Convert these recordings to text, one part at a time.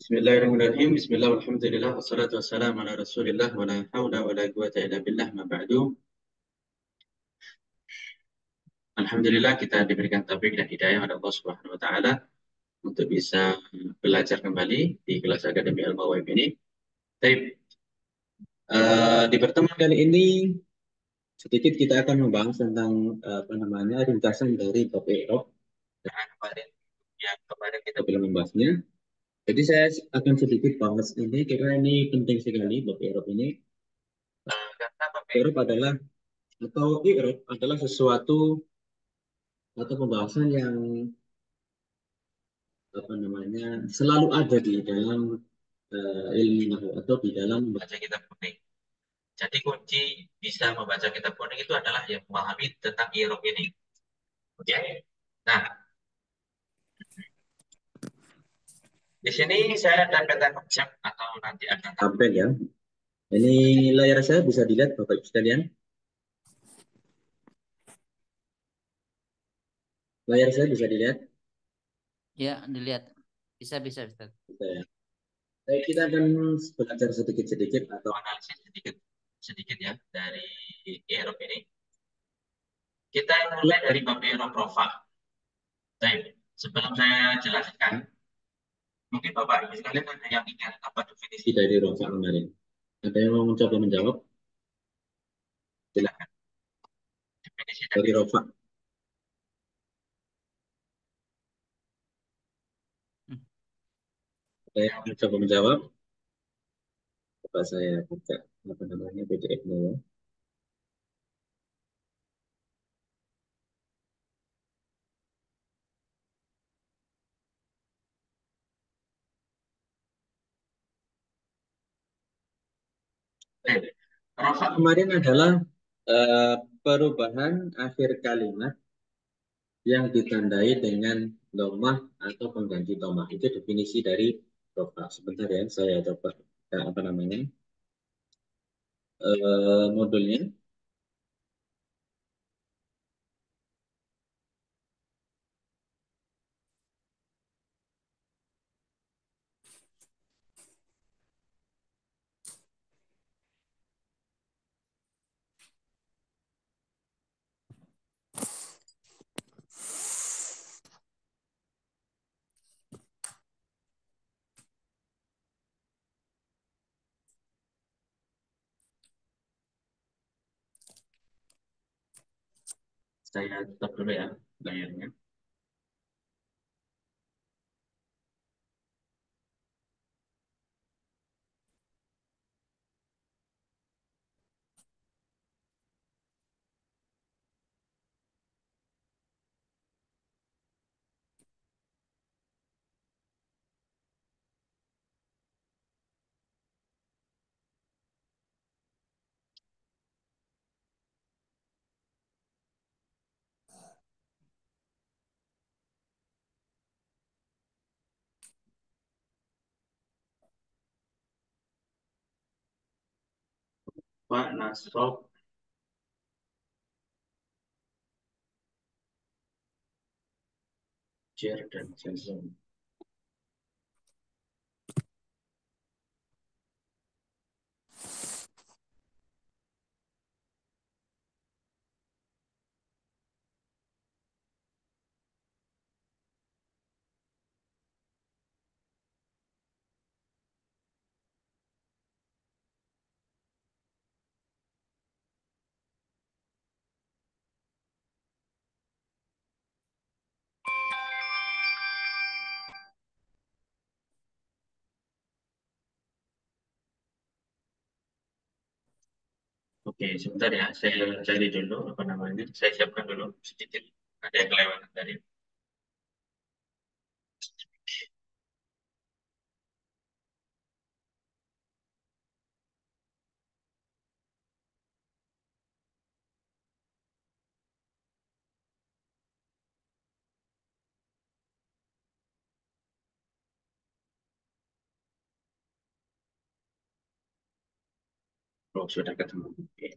Bismillahirrahmanirrahim. Bismillah, alhamdulillah, wassalatu wassalamu ala rasulillah, wa la hawla wa la quwata illa billah, ma ba'du. Alhamdulillah kita diberikan taufik dan hidayah oleh Allah Subhanahu wa taala untuk bisa belajar kembali di kelas Akademi Al-Mawahib ini. Baik, di pertemuan kali ini sedikit kita akan membahas tentang apa namanya ringkasan dari bab i'rab karena kemarin kita belum membahasnya. Jadi saya akan sedikit bahas ini karena ini penting sekali bab i'rab ini. Karena bab i'rab adalah atau i'rab adalah sesuatu atau pembahasan yang apa namanya selalu ada di dalam ilmu nahwu atau di dalam membaca kitab kuning. Jadi kunci bisa membaca kitab kuning itu adalah yang memahami tentang i'rab ini. Oke. Nah, di sini saya ada peta konsep atau nanti ada tabel ya. Ini layar saya bisa dilihat Bapak Ibu sekalian. Layar saya bisa dilihat. Ya, dilihat. Bisa, Ustaz. Bisa ya. Baik, kita akan belajar sedikit-sedikit atau analisis sedikit ya dari i'rab ini. Kita mulai dari bab i'rab rofa. Baik, sebelum saya jelaskan, mungkin Bapak Ibu sekalian ada yang ingat apa definisi dari rofa kemarin? Ada yang mau mencoba menjawab? Silakan. Definisi dari rofa. Hmm. Ada yang mau mencoba menjawab? Coba saya buka apa namanya PDF-nya ya. Nah, rofa kemarin adalah eh, perubahan akhir kalimat yang ditandai dengan domah atau pengganti domah. Itu definisi dari rofa. Sebentar ya, saya coba apa namanya modulnya. Saya tutup dulu ya layarnya. Pak Nasrob Jer dan Jason. Oke, sebentar ya, saya cari dulu apa namanya. Saya siapkan dulu sedikit. Ada yang kelewatan tadi. Oh, sudah ketemu. Oke.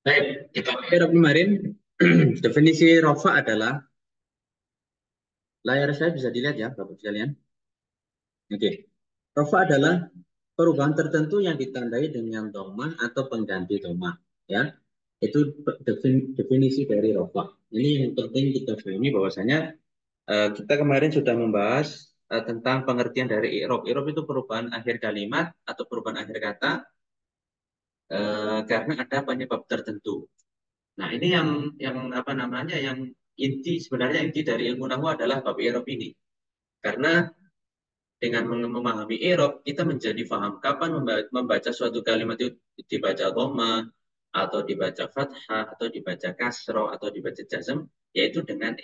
Baik, kita lihat kemarin definisi rofa adalah, layar saya bisa dilihat ya, Bapak sekalian. Oke. Rofa adalah perubahan tertentu yang ditandai dengan domah atau pengganti domah. Ya, itu definisi dari rofa. Ini yang penting kita pahami bahwasanya kita kemarin sudah membahas tentang pengertian dari i'rab. I'rab itu perubahan akhir kalimat atau perubahan akhir kata karena ada penyebab tertentu. Nah, ini yang apa namanya yang inti sebenarnya inti dari ilmu nahwu adalah bab i'rab ini. Karena dengan memahami i'rab kita menjadi paham kapan membaca suatu kalimat itu dibaca dhamma atau dibaca fathah atau dibaca kasroh atau dibaca jazm, yaitu dengan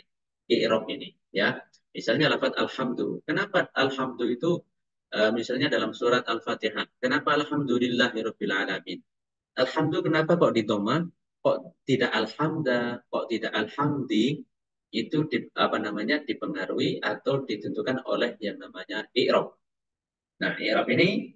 i'rab ini ya. Misalnya lafaz alhamdu. Kenapa alhamdu itu misalnya dalam surat Al-Fatihah. Kenapa alhamdulillahirabbil alamin? Alhamdu kenapa kok ditoma? Kok tidak alhamda? Kok tidak alhamdi? Itu apa namanya dipengaruhi atau ditentukan oleh yang namanya i'rab. Nah, i'rab ini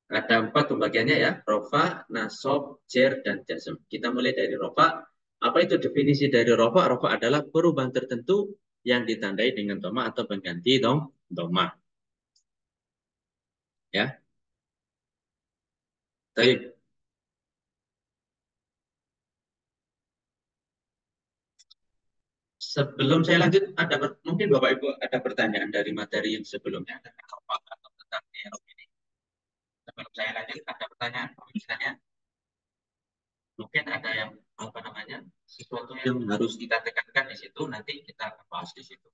ada 4 pembagiannya ya, rofa, nasob, jer, dan jazm. Kita mulai dari rofa. Apa itu definisi dari rofa? Rofa adalah perubahan tertentu yang ditandai dengan doma atau pengganti doma. Ya, baik. Sebelum saya lanjut, mungkin Bapak Ibu ada pertanyaan dari materi yang sebelumnya tentang rofa atau tentang i'rab ini. Sebelum saya lanjut, ada pertanyaan? Misalnya, mungkin ada yang apa namanya sesuatu yang harus kita tekankan di situ, nanti kita akan bahas di situ.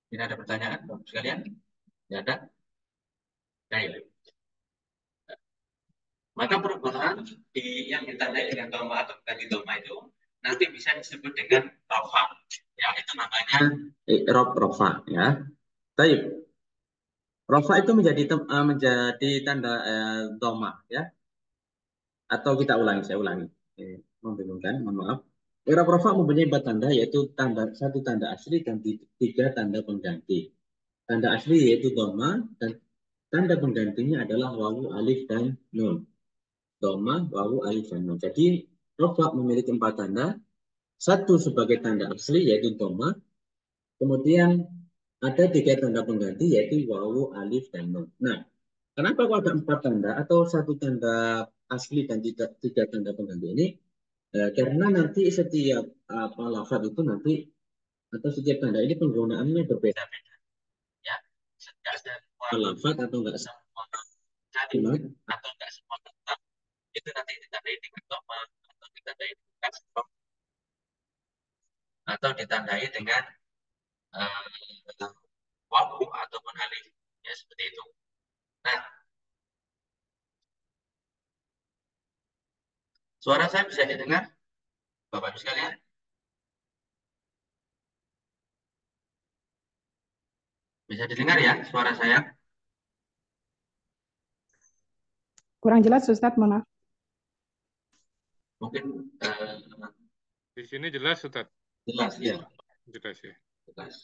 Tidak ada pertanyaan, Bapak sekalian? Tidak ada? Baik. Maka perubahan yang ditandai dengan doma atau ganti doma itu nanti bisa disebut dengan rofa. Ya, itu namanya i'rab rofa ya. Baik. Rofa itu menjadi tanda doma ya. Atau kita ulangi, saya ulangi. Membingungkan, mohon maaf. I'rab rofa mempunyai 4 tanda, yaitu satu tanda asli dan 3 tanda pengganti. Tanda asli yaitu doma dan tanda penggantinya adalah wawu, alif, dan nun. Doma, wawu, alif, dan nun. Jadi rofa memiliki 4 tanda. Satu sebagai tanda asli yaitu doma. Kemudian ada 3 tanda pengganti yaitu wawu, alif, dan nun. Nah, kenapa kok ada 4 tanda atau satu tanda asli dan 3 tanda pengganti ini? Karena nanti setiap apa lafaz itu nanti atau setiap tanda ini penggunaannya berbeda-beda ya. Tidak semua lafaz atau enggak semua kalimat atau enggak semua kata itu nanti ditandai dengan koma atau ditandai dengan kasroh atau ditandai dengan wawu ataupun alif ya seperti itu. Nah, suara saya bisa didengar Bapak Ibu sekalian? Bisa didengar ya suara saya? Kurang jelas, Ustadz, mohon maaf. Mungkin Di sini jelas, Ustadz. jelas ya. Jelas ya. Jelas.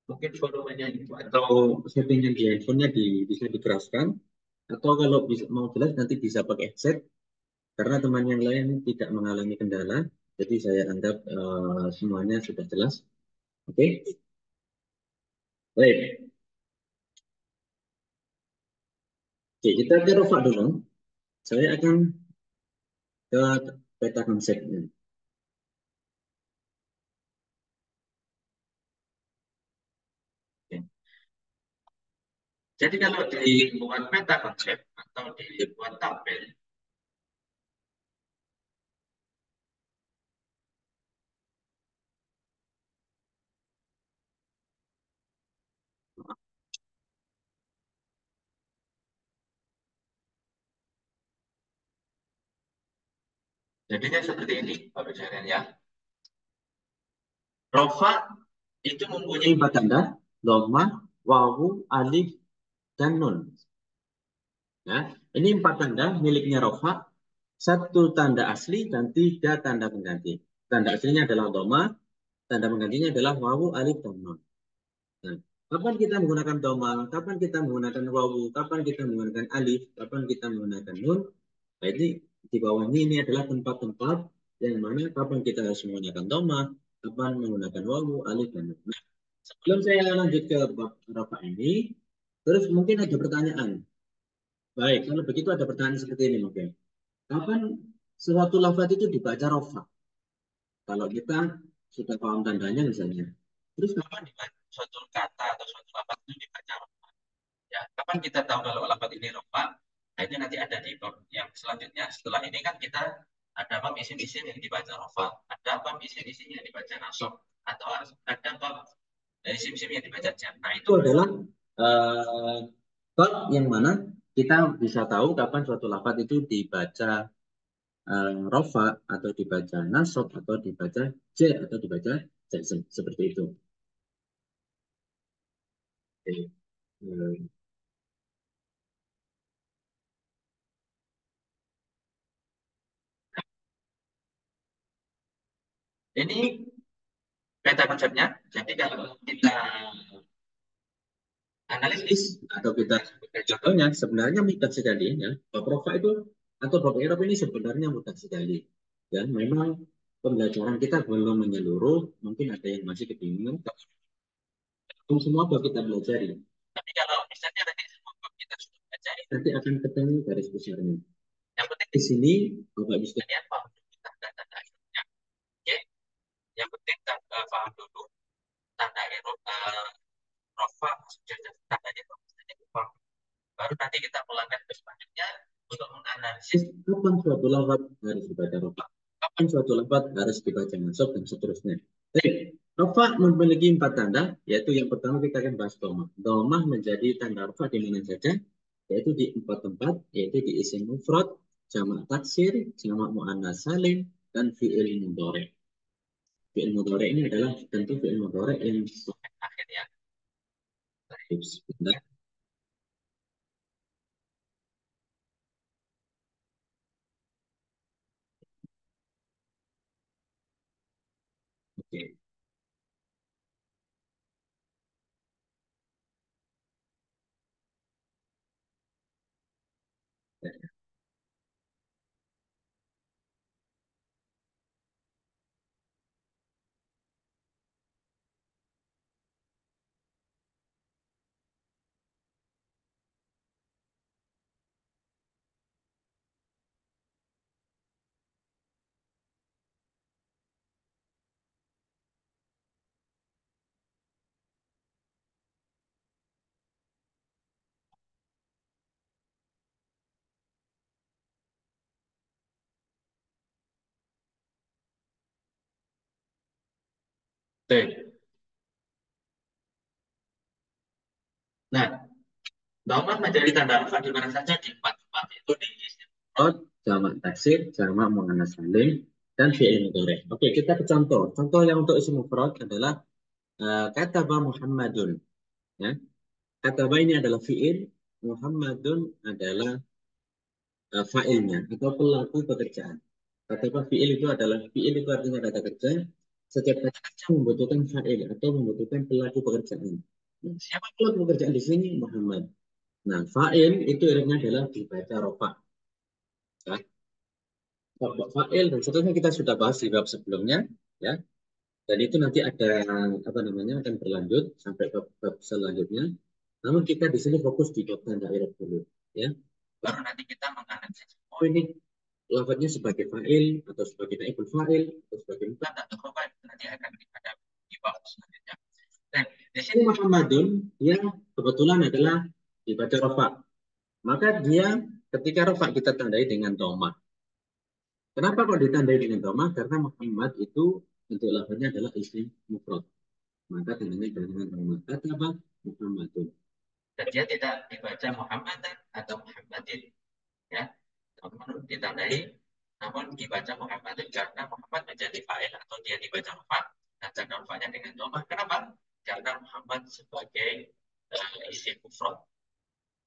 Mungkin volumenya itu atau settingan di handphonenya bisa dikeraskan atau kalau bisa, mau jelas nanti bisa pakai headset karena teman yang lain tidak mengalami kendala jadi saya anggap semuanya sudah jelas. Oke. Baik. Oke, kita ke rofa dulu. Saya akan ke peta konsepnya. Oke. Jadi kalau dibuat peta konsep atau dibuat tabel, jadinya seperti ini, Bapak sekalian ya. Rofa itu mempunyai 4 tanda, dhamma, wawu, alif, dan nun. Ya, ini 4 tanda miliknya rofa, satu tanda asli dan 3 tanda pengganti. Tanda aslinya adalah dhamma, tanda penggantinya adalah wawu, alif, dan nun. Nah, kapan kita menggunakan dhamma, kapan kita menggunakan wawu, kapan kita menggunakan alif, kapan kita menggunakan nun, Nah, di bawah ini adalah tempat-tempat yang mana kapan kita harus menggunakan dhamma, kapan menggunakan wawu, alif, dan nun. Nah, sebelum saya lanjut ke bab rafa ini, terus mungkin ada pertanyaan. Baik, kalau begitu ada pertanyaan seperti ini mungkin. Kapan suatu lafaz itu dibaca rafa? Kalau kita sudah paham tandanya misalnya. Terus kapan dibaca suatu kata atau suatu lafaz itu dibaca rafa? Ya, kapan kita tahu kalau lafaz ini rafa? Nah, itu nanti ada di bab yang selanjutnya. Setelah ini kan kita ada bab isim-isim yang dibaca rafa, ada bab isim-isim yang dibaca nasab, atau ada bab isim-isim yang dibaca jar. Nah, itu adalah bab yang mana kita bisa tahu kapan suatu lafaz itu dibaca rofa atau dibaca nasab atau dibaca jar atau dibaca jazm seperti itu. Oke. Ini beda konsepnya. Jadi kalau kita analisis atau kita sebagai contohnya sebenarnya mudah sekali ya. Bab rofa itu atau bab i'rab ini sebenarnya mudah sekali. Dan memang pembelajaran kita belum menyeluruh, mungkin ada yang masih kebingungan. Semua bab kita pelajari. Tapi kalau misalnya nanti semua bab kita sudah pelajari, nanti akan ketemu garis besarnya. Yang penting di sini Bapak Ibu sekalian paham dulu tanda-tanda irobnya. Oke. Yang penting paham dulu tanda irob rofa maksudnya tandanya paham. Baru nanti kita melangkah ke selanjutnya untuk menganalisis kapan suatu lafaz harus dibaca rofa, kapan suatu lafaz harus dibaca nasab dan seterusnya. Baik, rofa memiliki 4 tanda, yaitu yang pertama kita akan bahas domah. Domah menjadi tanda rofa di mana saja, yaitu di 4 tempat, yaitu di isim mufrad, jamak taksir, jamak muannas salim, dan fi'il mudhari. Fi'il mudhari ini adalah tentu fi'il mudhari yang akhirnya. Baik, sebentar. Oke. Oke. Nah, Dauman menjadi tanda alfa di mana saja di 4 tempat itu di isim mufrad, jamak taksir, jamak muannas salim, dan fi'il mudhari. Oke, kita ke contoh. Contoh yang untuk isim mufrad adalah kataba Muhammadun. Ya, kataba ini adalah fi'il, Muhammadun adalah fa'ilnya atau pelaku pekerjaan. Kataba fi'il itu adalah fi'il itu artinya kata kerja. Setiap kata kerja membutuhkan fa'il atau membutuhkan pelaku pekerjaan. Nah, siapa pelaku pekerjaan di sini? Muhammad. Nah, fa'il itu irobnya adalah dibaca rofa. Ya. Fa'il dan seterusnya kita sudah bahas di bab sebelumnya, ya. Dan itu nanti ada apa namanya akan berlanjut sampai bab selanjutnya. Namun kita di sini fokus di bab tanda irob dulu, ya. Baru nanti kita menganalisis oh ini lafadznya sebagai fa'il atau sebagai naibul fa'il atau sebagai mubtada atau rofa nanti akan kita di bab selanjutnya. Dan di sini Muhammadun yang kebetulan adalah dibaca rofa. Maka dia ketika rofa kita tandai dengan dhamma. Kenapa kok ditandai dengan dhamma? Karena Muhammad itu untuk lafaznya adalah isim mufrad. Maka tandanya dengan dhamma. Kata apa? Muhammadun. Dan dia tidak dibaca Muhammadan atau Muhammadin. Ya, namun ditandai, namun dibaca Muhammadin karena Muhammad menjadi fa'il atau dia dibaca rofa. Dan tanda rofanya dengan dhamma. Kenapa? Karena Muhammad sebagai isim mufrad.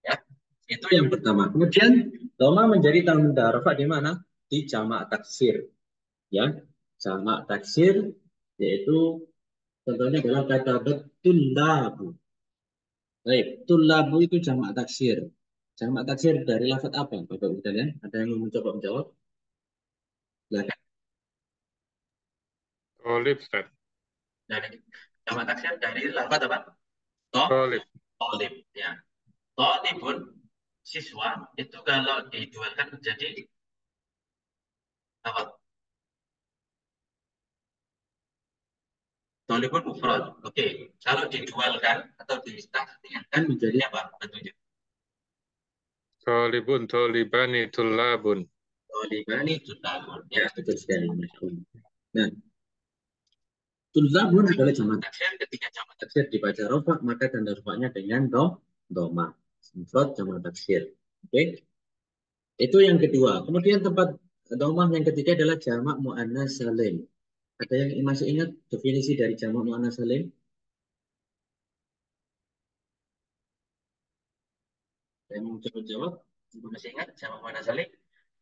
Ya, itu yang pertama. Kemudian dhamma menjadi tanda rofa di mana? Di jamak taksir. Ya, jamak taksir yaitu contohnya adalah kata betul labu. Baik, tulabu itu jamak taksir. Jamak taksir dari lafaz apa, Bapak Ibu sekalian? Ada yang mau mencoba menjawab? Silakan. Tolib, Ustaz. Dari jamak taksir dari lafaz apa? To, Tolib. tolib. Ya. Tolibun siswa itu kalau didualkan menjadi apa? Tolibun mufrad. Oke. Kalau didualkan atau ditasniahkan menjadi apa bentuknya? Tolibun, tolibani, tullabun. Tolibani tulabun. Ya, betul sekali. Masya Allah. Nah, tulabun adalah jamak taksir. Ketika jamak taksir dibaca rofa, maka tanda rofanya dengan doma. Mufrad jamak taksir. Oke. Itu yang kedua. Kemudian tempat domah yang ketiga adalah jamak muannas salim. Ada yang masih ingat definisi dari jamak muannas salim? Yang mau coba jawab? Masih ingat jamak muannas salim?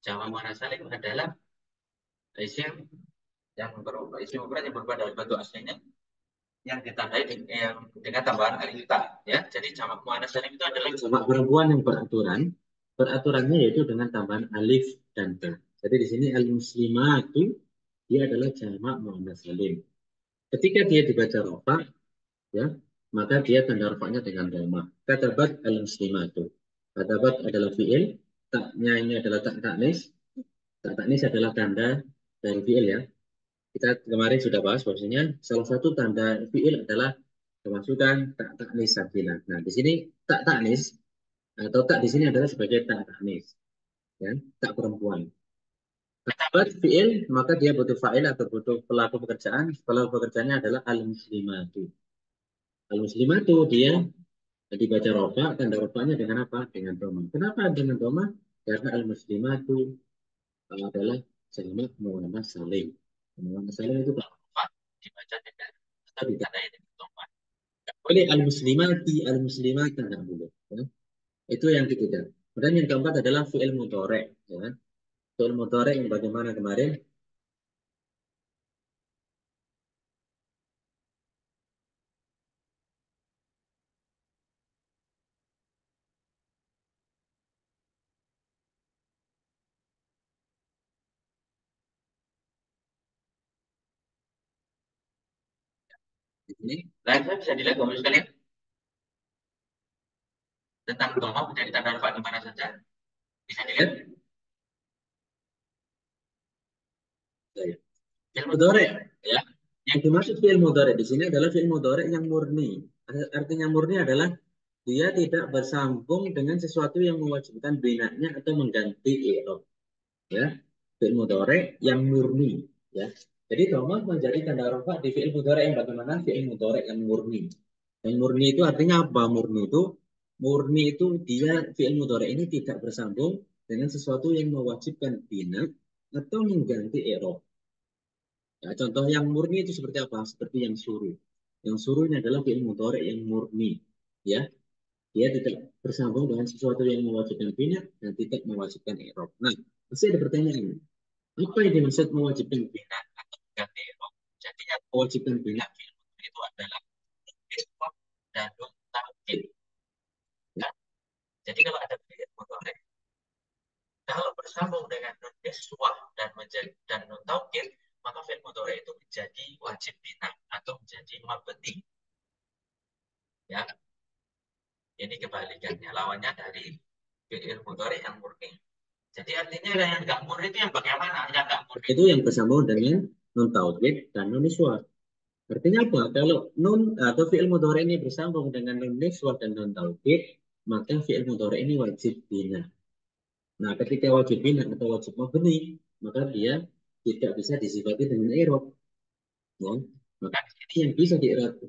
Jamak muannas salim adalah isim yang berubah, isim mufrad yang berubah dari bentuk aslinya yang ditandai dengan tambahan alif ta, ya. Jadi jamak muannas salim itu adalah jamak perempuan yang beraturan. Peraturannya yaitu dengan tambahan alif dan ta. Jadi di sini al-muslimatu dia adalah jamak muannas salim. Ketika dia dibaca rofa, ya, maka dia tanda rofanya dengan dhamma. Katabat al-muslimatu. Katabat adalah fiil, taknya ini adalah tak taknis. Tak taknis adalah tanda dari fiil, ya. Kita kemarin sudah bahas bahwasanya salah satu tanda fiil adalah kemasukan tak taknis sakinah. Nah, di sini tak taknis atau tak di sini adalah sebagai tak taknis, ya, tak perempuan. Katabat fiil, maka dia butuh fa'il atau butuh pelaku pekerjaan. Pelaku pekerjaannya adalah al-muslimatu. Al-muslimatu dia dibaca rofa, tanda rofanya dengan apa? Dengan doma. Kenapa dengan doma? Karena al-muslimatu adalah jamak muannas salim. Muannas salim itu kalau rofa dibaca dengan atau ditandai dengan doma. Boleh al-muslimati, al-muslimat tidak boleh. Ya. Itu yang ketiga. Kemudian yang keempat adalah fi'il mudhari'. Ya. Fi'il mudhari' yang bagaimana kemarin? Di sini. Live bisa dilihat Bapak sekalian tentang doma menjadi tanda rofa di mana saja. Bisa dilihat? Ya. Fi'il mudhari', ya. Yang dimaksud fi'il mudhari' di sini adalah fi'il mudhari' yang murni. Artinya murni adalah dia tidak bersambung dengan sesuatu yang mewajibkan binanya atau mengganti i'rab. Ya. Fi'il mudhari' yang murni, ya. Jadi dhamma menjadi tanda rafa di fi'il mudhari' yang bagaimana? Fi'il mudhari' yang murni. Yang murni itu artinya apa? Murni itu dia fi'il mudhari' ini tidak bersambung dengan sesuatu yang mewajibkan bina atau mengganti i'rab. Ya, contoh yang murni itu seperti apa? Seperti yang suruh. Yang suruh ini adalah fi'il mudhari' yang murni. Ya, dia tidak bersambung dengan sesuatu yang mewajibkan bina dan tidak mewajibkan i'rab. Nah, pasti ada pertanyaan. Apa yang dimaksud mewajibkan bina atau mengganti i'rab? Jadi yang mewajibkan bina fi'il mudhari' itu adalah ism dan nun taukid. Ya. Jadi kalau ada fi'il mudhari' kalau bersambung dengan nun niswah dan nun taukid, maka fi'il mudhari' itu menjadi wajib bina atau menjadi mabni. Ya, ini kebalikannya, lawannya dari fi'il mudhari' yang murni. Jadi artinya yang nggak murni itu yang bagaimana? Yang nggak murni itu yang bersambung dengan nun taukid dan nun niswah. Artinya apa? Kalau nun atau fi'il mudhari' ini bersambung dengan nun niswah dan nun taukid, maka fi'il mudhari' ini wajib bina. Nah, ketika wajib bina atau wajib mabni, maka dia tidak bisa disifati dengan i'rab. Ya. Maka ini yang bisa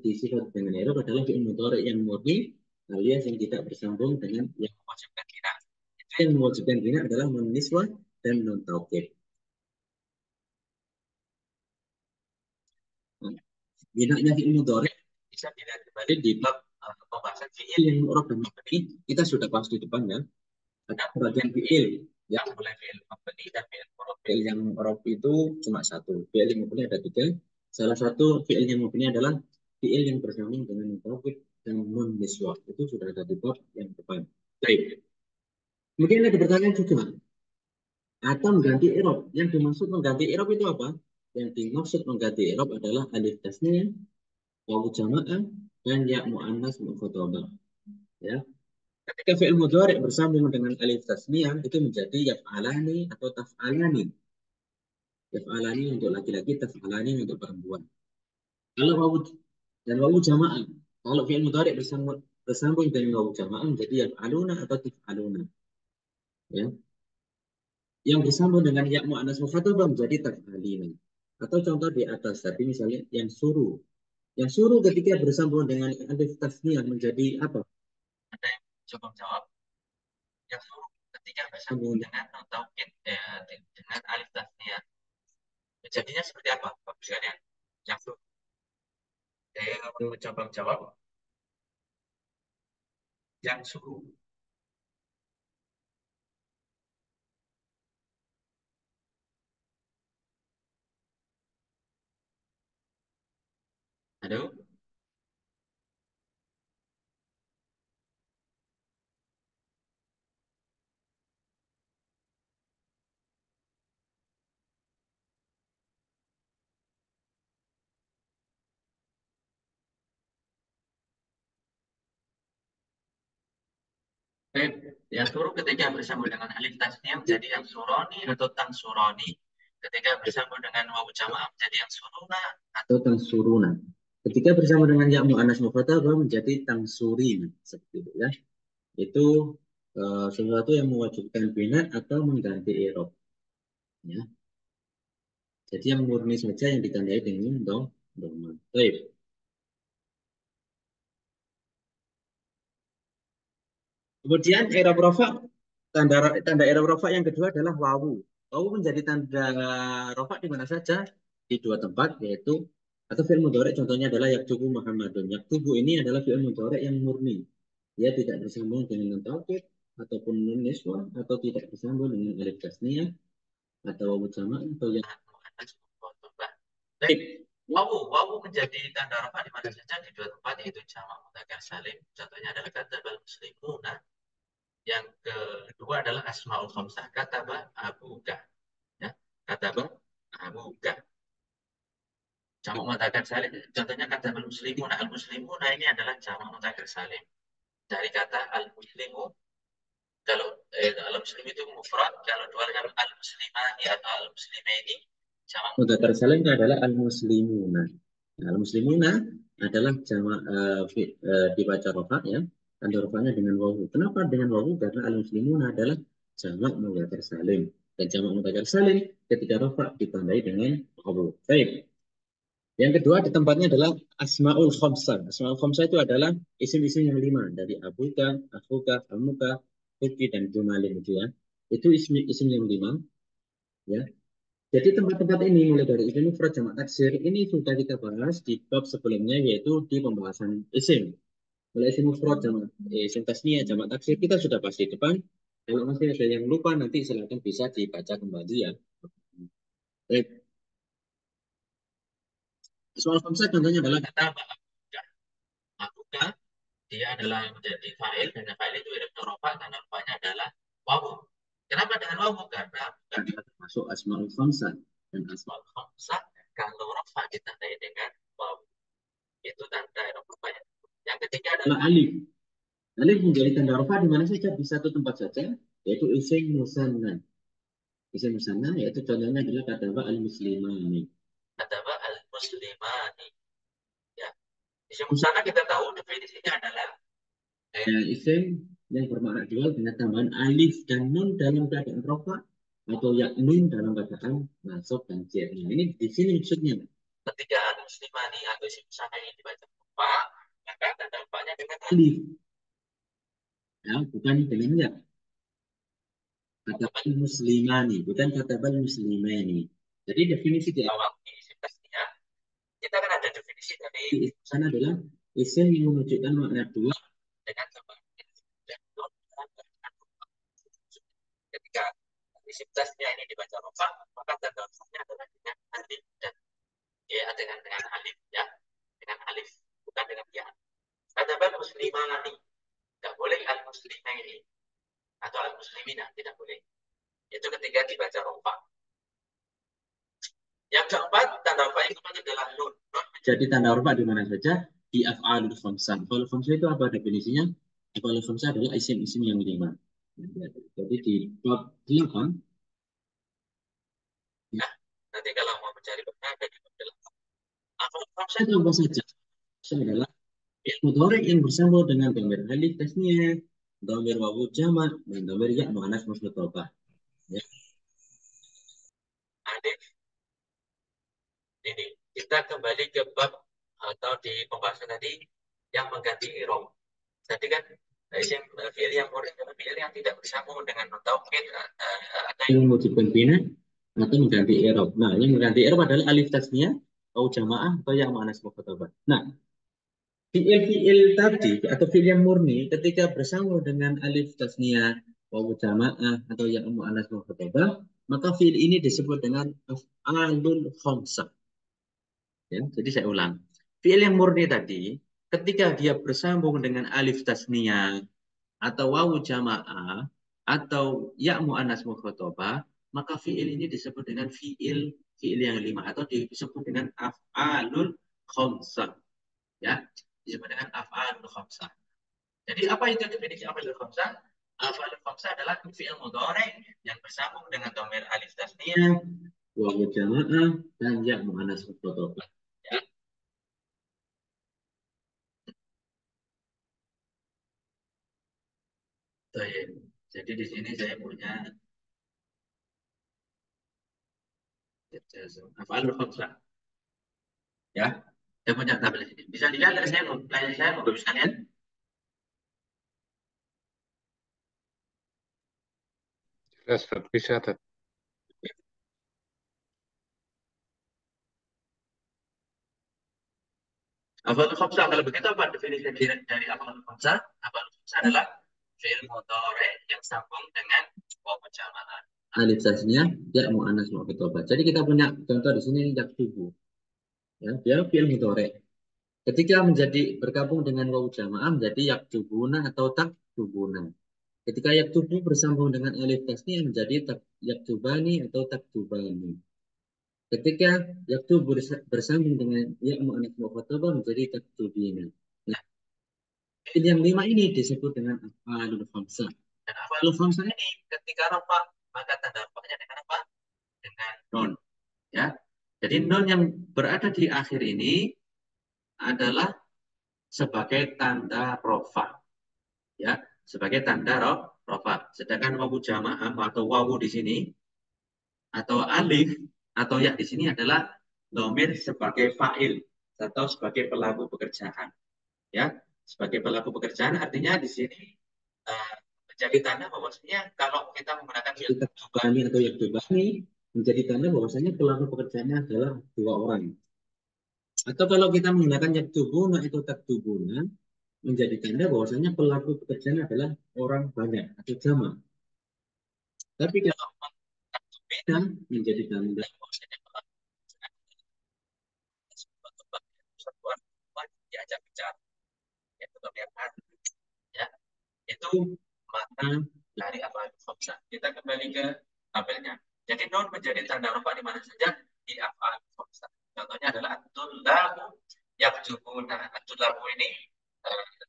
disifati dengan i'rab adalah fi'il mudhari' yang murni alias yang tidak bersambung dengan yang mewajibkan bina. Itu yang mewajibkan bina adalah nun niswah dan nun taukid. Nah, binanya fi'il mudhari' bisa dilihat kembali di bab pembahasan fi'il yang mu'rab dan mabni. Kita sudah bahas di depan, ya. Ada bagian fi'il yang mulai fi'il mabni dan fi'il mu'rab. Fi'il yang mu'rab itu cuma satu. Fi'il yang mabni ada tiga. Salah satu fi'il yang mabni adalah fi'il yang bersambung dengan nun taukid dan nun niswah. Itu sudah ada di bab yang depan. Baik. Kemudian ada pertanyaan juga, atau mengganti i'rab. Yang dimaksud mengganti i'rab itu apa? Yang dimaksud mengganti i'rab adalah alif tasniyah, wawu jamaah, dan ya muannas mukhatabah. Ya. Ketika fi'il mudhari bersambung dengan alif tasniyah itu menjadi yaf'alani atau taf'alani. Yaf'alani untuk laki-laki, taf'alani untuk perempuan. Kalau wawu dan wawu jamaah, kalau fi'il mudhari bersambung dengan wawu jamaah menjadi yaf'aluna atau tif'aluna. Ya. Yang bersambung dengan ya mu'annas mukhatabah menjadi taf'alina. Atau contoh di atas tadi misalnya yang suruh. Yang suruh ketika bersambung dengan alif tasniyah menjadi apa? Ada yang coba jawab? Yang suruh ketika bersambung dengan nun taukid dengan alif tasniyah jadinya seperti apa Bapak sekalian? Yang suruh. Saya mau coba jawab. Yang suruh. Halo? Yang suruh ketika bersambung dengan alif tasniyah menjadi yang suroni atau tang suroni. Ketika bersambung dengan wawu jamaah menjadi yang suruna atau tang suruna. Ketika bersambung dengan ya mu'annas mukhatabah menjadi tang surina. Seperti itu ya. Itu sesuatu yang mewajibkan bina atau mengganti i'rab. Ya. Jadi yang murni saja yang ditandai dengan dhamma. Baik. Kemudian i'rab rafa, tanda i'rab rafa yang kedua adalah wawu. Wawu menjadi tanda rafa di mana saja? Di dua tempat, yaitu atau fi'il mudhari contohnya adalah yaktubu Muhammadun. Yaktubu ini adalah fi'il mudhari yang murni. Dia tidak bersambung dengan nun taukid ataupun nun niswah atau tidak bersambung dengan alif tasniyah atau wawu jama' atau yang baik. Wawu menjadi tanda rafa di mana saja di dua tempat yaitu jamak mudzakkar salim. Contohnya adalah kadzdzabal muslimuna. Yang kedua adalah asmaul khamsah, kataba abuka. Ya, kataba abuka. Jamak mudzakkar salim. Contohnya katabal muslimuna. Al muslimuna ini adalah jamak mudzakkar salim. Dari kata al muslimu. Kalau al muslim itu mufrad, kalau dua dengan al muslimani atau al muslimaini, jamak mudzakkar salim adalah al muslimuna. Nah, al muslimuna adalah jamak dibaca rafa ya. Tanda rafanya dengan wawu. Kenapa dengan wawu? Karena al muslimuna adalah jamak mudzakkar salim. Dan jamak mudzakkar salim ketika rafa ditandai dengan wawu. Baik. Yang kedua di tempatnya adalah asmaul khamsah. Asmaul khamsah itu adalah isim-isim yang lima dari abuka, akhuka, amuka, huki dan jumalin itu ya. Itu isim yang lima ya. Jadi tempat-tempat ini mulai dari isim mufrad jamak taksir ini sudah kita bahas di bab sebelumnya yaitu di pembahasan isim. Mulai isim mufrad jamak isim tasniyah jamak taksir kita sudah bahas di depan. Kalau masih ada yang lupa nanti silakan bisa dibaca kembali ya. Baik. Asmaul khamsah contohnya adalah kata abuka, dia adalah menjadi fa'il dan fa'il itu irifnya rofa dan rofanya adalah wawu. Kenapa dengan wawu? Karena bukan termasuk asmaul khamsah dan asmaul khamsah kalau rofa ditandai dengan wawu. Itu tanda rofanya. Yang ketiga adalah alif. Alif menjadi tanda rofa di mana saja di satu tempat saja, yaitu isim musanna. Isim musanna yaitu contohnya adalah kataba al-muslimani. Kataba al-muslimani. Ya. Isim musanna kita tahu definisinya adalah isim yang bermakna dual dengan tambahan alif dan nun dalam keadaan rofa atau ya nun dalam keadaan nasab dan jar. Nah, ini di sini maksudnya. Ketika al-muslimani atau isim musanna ini dibaca rofa, maka tanda rofanya dengan alif. Ya, bukan dengan ya. Katabal muslimani, bukan katabal muslimani. Jadi definisi di awal di isim tasniyah, kita kan ada definisi dari isim sana adalah isim yang menunjukkan makna dua dengan tambahan dan nun dalam keadaan rofa. Ketika isim tasniyah ini dibaca rofa, maka tanda rofanya adalah dengan alif dan ya dengan alif ya, dengan alif bukan dengan ya. Katabal muslimani, nggak boleh al muslimaini. atau al-muslimina, tidak boleh. Itu ketika dibaca rofa. Yang keempat, tanda rofa yang keempat adalah nun. Nun menjadi tanda rofa di mana saja? Di af'alul khamsah. Af'alul khamsah itu apa definisinya? Af'alul khamsah adalah isim-isim yang 5. Jadi di bab 8, ya, nanti kalau mau mencari benar ada di bab 8. Af'alul khamsah itu apa saja? Itu adalah fi'il mudhari yang bersambung dengan dhamir alif tasniyah, dhamir wawu jamak, dan dhamir ya muannats mufradhah. Ya. Alif ini kita kembali ke bab atau di pembahasan tadi yang mengganti i'rab. Tadi kan isim fi'il yang murni adalah fi'il yang tidak bersambung dengan nun taukid atau yang mewujudkan bina atau mengganti i'rab. Nah, yang mengganti i'rab adalah alif tasniyah atau jamaah atau yang muannats mufradhah. Nah, fi'il-fi'il tadi atau fi'il yang murni ketika bersambung dengan alif tasniyah, wawu jamaah atau yang muannats mufradhah, maka fi'il ini disebut dengan af'alul khamsah. Ya, jadi saya ulang. Fi'il yang murni tadi ketika dia bersambung dengan alif tasniyah atau wawu jamaah atau ya muannats mufradhah, maka fi'il ini disebut dengan fi'il yang 5 atau disebut dengan af'alul khamsah. Ya, disebut dengan af'alul khamsah. Jadi apa itu definisi af'alul khamsah? Af'alul khamsah adalah fi'il mudhari yang bersambung dengan dhamir alif tasniyah, wawu jamaah dan ya muannats mufradhah. Ya. Baik. Jadi di sini saya punya af'alul khamsah. Ya. Saya punya tabel di sini. Bisa dilihat dari saya mau Bapak sekalian. Jelas, Ustaz. Bisa, Ustaz. Af'alul khamsah kalau begitu apa definisi dari af'alul khamsah? Af'alul khamsah adalah fi'il mudhari yang sambung dengan wawu jamaah. Alif tasniyah ya muannats mufradhah. Jadi kita punya contoh di sini yaktubu. Ya, dia fi'il mudhari. Ketika menjadi bergabung dengan wawu jamaah menjadi yaktubuna atau taktubuna. Ketika yaktubu bersambung dengan alif tasniyah menjadi yaktubani atau taktubani. Ketika yaktubu bersambung dengan ya muannats mufradhah menjadi taktubina. Nah, fi'il yang 5 ini disebut dengan af'alul khamsah. Dan af'alul khamsah ini ketika rafa maka tanda rafanya dengan apa? Dengan nun. Ya. Jadi nun yang berada di akhir ini adalah sebagai tanda rafa. Ya, sebagai tanda rafa. Sedangkan wawu jamaah atau wawu di sini atau alif atau ya di sini adalah dhamir sebagai fa'il atau sebagai pelaku pekerjaan. Ya, sebagai pelaku pekerjaan artinya di sini menjadi tanda bahwasanya kalau kita menggunakan yaktubani atau yaktubani menjadi tanda bahwasanya pelaku pekerjaannya adalah 2 orang. Atau kalau kita menggunakan yaktubuna itu taktubuna menjadi tanda bahwasanya pelaku pekerjaan adalah orang banyak atau jamak. Tapi kalau beda menjadi tanda bahwasanya pelaku persatuan diajak bicara itu terlihat ya itu makna dari af'alul khamsah. Kita kembali ke tabelnya. Jadi nun menjadi tanda rafa di mana saja di af'alul khamsah. Contohnya adalah at-tullabu yaktubuna. At-tullabu ini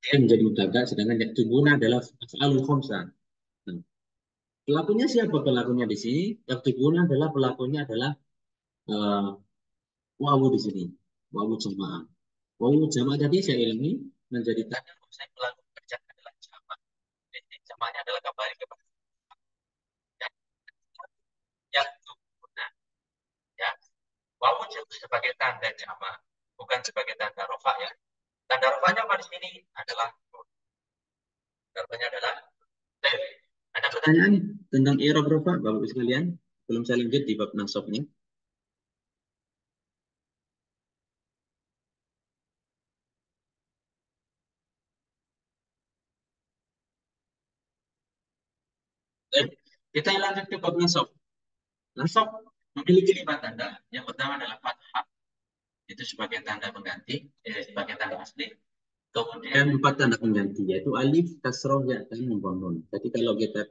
dia menjadi mubtada sedangkan yaktubuna adalah af'alul khamsah. Nah, pelakunya siapa pelakunya di sini? Yaktubuna adalah pelakunya adalah wawu di sini. Wawu jamaah. Wawu jamaah tadi saya ulangi menjadi tanda bahwasanya pelaku pekerjaan adalah jamaah. Jadi jamaahnya adalah kembali kepada yang tubuna. Ya, wawu sebagai tanda jamaah, bukan sebagai tanda rofa ya. Tanda rofanya apa di sini adalah tanda rofanya adalah tel. Ada pertanyaan tentang i'rab rofa, Bapak Ibu sekalian? Belum saya lanjut di bab nasabnya. Kita lanjut ke bab nasab. Nasab memiliki 5 tanda. Yang pertama adalah fathah, itu sebagai tanda pengganti, sebagai tanda asli. Kemudian 4 tanda pengganti, yaitu alif, kasroh, ya, dan membuang nun. Jadi kalau kita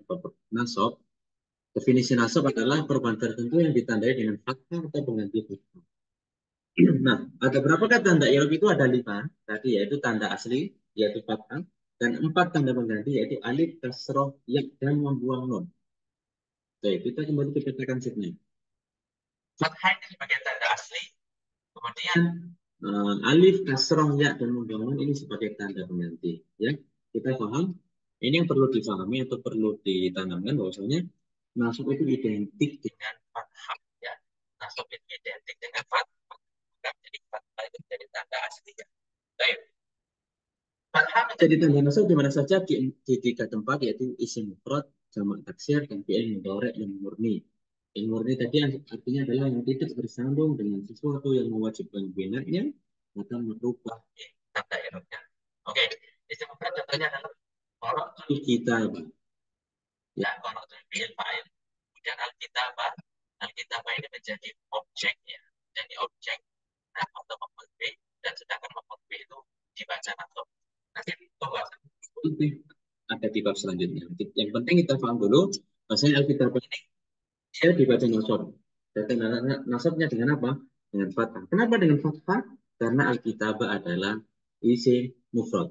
nasab, definisi nasab adalah perubahan tertentu yang ditandai dengan fathah atau pengganti fathah. Nah, ada berapakah tanda i'rab itu? Ada 5 tadi, yaitu tanda asli, yaitu fathah, dan 4 tanda pengganti, yaitu alif, kasroh, ya, dan membuang nun. Baik, kita kembali ke peta konsepnya. Fathah ini sebagai tanda asli, kemudian alif, kasroh, ya, dan membuang nun ini sebagai tanda pengganti. Ya, kita paham. Ini yang perlu difahami atau perlu ditanamkan bahwasanya nasab itu identik dengan fathah. Ya, nasab itu identik dengan fathah. Jadi fathah itu menjadi tanda asli. Ya. Baik. Fathah menjadi tanda nasab di mana saja di 3 tempat, yaitu isim mufrad, jamak taksir, dan fi'il mudhari' yang murni. Yang murni tadi artinya adalah yang tidak bersambung dengan sesuatu yang mewajibkan binanya maka merubah tanda i'rabnya. Oke, isim mufrad contohnya adalah qara'tul kitab. Ya, qara'tul fi'il fa'il. Kemudian al-kitabah. Al-kitabah ini menjadi objeknya. Jadi objek atau maf'ul bih, dan sedangkan maf'ul bih itu dibaca nasab. Nanti pembahasan lebih ada di bab selanjutnya. Yang penting kita paham dulu bahwasanya Alkitab ini dia dibaca nasab. Dan nasabnya dengan apa? Dengan fathah. Kenapa dengan fathah? Karena Alkitab adalah isim mufrad.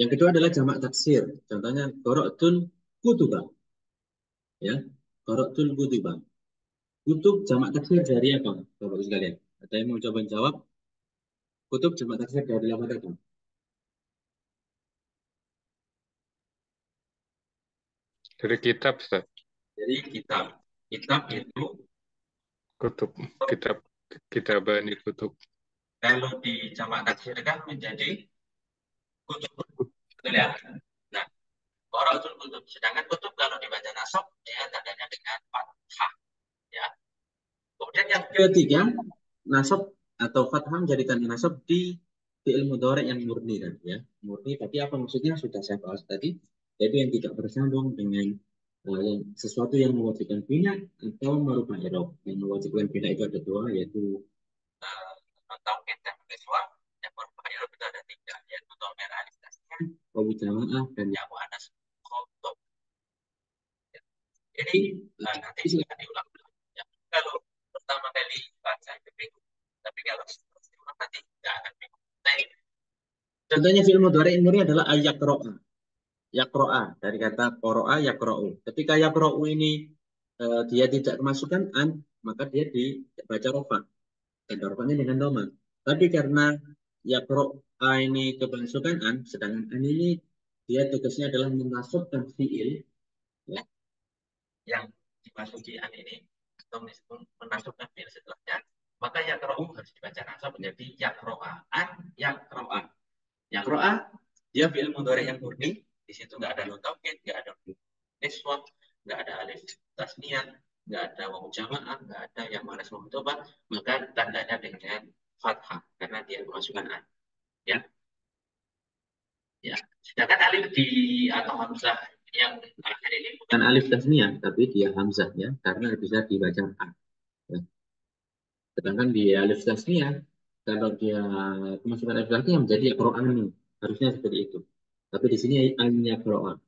Yang kedua adalah jamak taksir. Contohnya qara'tul kutuba. Ya, qara'tul kutuba. Kutub jamak taksir dari apa? Bapak sekalian. Ada yang mau coba jawab? Kutub jamak taksir dari apa tadi? Dari kitab, Ustaz. Dari kitab. Kitab itu Kutub. Kitabani kutub. kalau di jamak taksir kan menjadi kutub. Betul ya? Nah, qara'tul kutub. Sedangkan kutub kalau dibaca nasab dia tandanya dengan fathah. Ya. Kemudian yang ketiga, nasab atau fathah menjadi tanda nasab di fi'il mudhari' yang murni kan ya. Murni tapi apa maksudnya sudah saya bahas tadi, yaitu yang tidak bersambung dengan sesuatu yang mewajibkan bina atau merubah i'rab. Yang mewajibkan bina itu ada 2, yaitu tauhid dan kiswah. Yang merubah i'rab itu ada 3, yaitu dhamir alif tasniah, wawu jamaah, dan ya muannas khotob. Ini nanti silahkan diulang. Ya. Kalau pertama kali baca itu bingung, tapi kalau setelah nanti nggak akan bingung. Nah, contohnya fi'il mudhari' ini adalah ayaqra'a. Yaqra'a dari kata qara'a yaqra'u. Ketika yaqra'u ini dia tidak kemasukan an, maka dia dibaca rofa. Dan rofanya dengan doma. Tapi karena yaqra'a ini kemasukan an, sedangkan an ini dia tugasnya adalah memasukkan fi'il, ya, yang dimasuki an ini atau menasukkan fi'il setelahnya, maka yaqra'u harus dibaca nasab menjadi yaqra'a. An yaqra'a. Yaqra'a dia fi'il mudhari' yang murni, di situ nggak ada nun taukid, nggak ada niswah, nggak ada alif tasniah, nggak ada wawu jamaah, nggak ada yang manas memcoba, maka tandanya dengan fathah karena dia kemasukan an. Ya. Ya. Sedangkan alif di atau hamzah yang akhir ini bukan alif tasniah, tapi dia hamzah ya, karena bisa dibaca a. Ya. Sedangkan di alif tasniah, kalau dia kemasukan alif tasniah menjadi Qur'ani, harusnya seperti itu. Tapi di sini hanya Qur'an.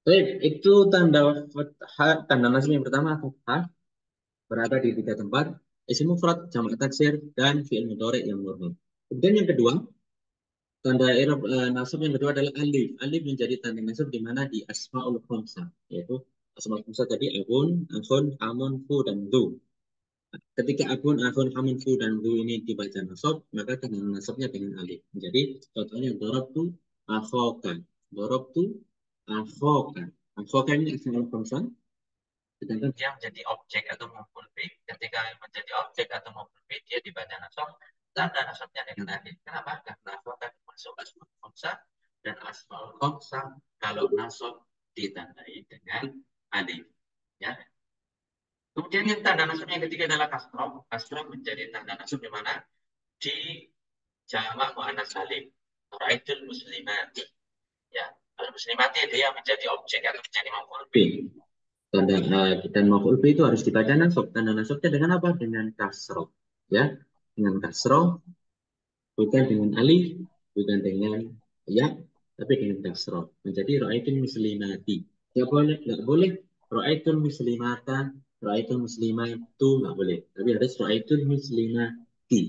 Baik, itu tanda fathah, tanda nasab yang pertama fathah berada di 3 tempat, isim mufrad, jamak taksir, dan fi'il mudhari' yang murni. Kemudian yang kedua, tanda i'rab nasab yang kedua adalah alif. Alif menjadi tanda nasab di mana di asmaul khamsah, yaitu asmaul khamsah tadi abun, akhun, amun, fu, dan du. Ketika abun, akhun, amun, fu, dan du ini dibaca nasab, maka tanda nasabnya dengan alif. Jadi contohnya darabtu akhokan. Darabtu akhokan. Akhokan ini asmaul khamsah. Sedangkan dia menjadi objek atau maf'ul bih. Ketika menjadi objek atau maf'ul bih, dia dibaca nasab. Tanda nasabnya dengan alif. Kenapa? Karena akan masuk asmaul khamsah, dan asmaul khamsah kalau nasab ditandai dengan alif. Ya. Kemudian yang tanda nasab yang ketiga adalah kasroh. Kasroh menjadi tanda nasab di mana di jamak muannas salim. Ra'aitul muslimati. Ya, al muslimati dia menjadi objek atau menjadi maf'ul bih. Dan maf'ul bih itu harus dibaca nasab. Tanda nasabnya dengan apa? Dengan kasroh. Ya, dengan kasroh, bukan dengan alif. bukan dengan ya, tapi dengan kasroh. Menjadi ra'aitul muslimati. Nggak boleh ra'aitul muslimata, ra'aitul muslimatu, nggak boleh. Tapi harus ra'aitul muslimati.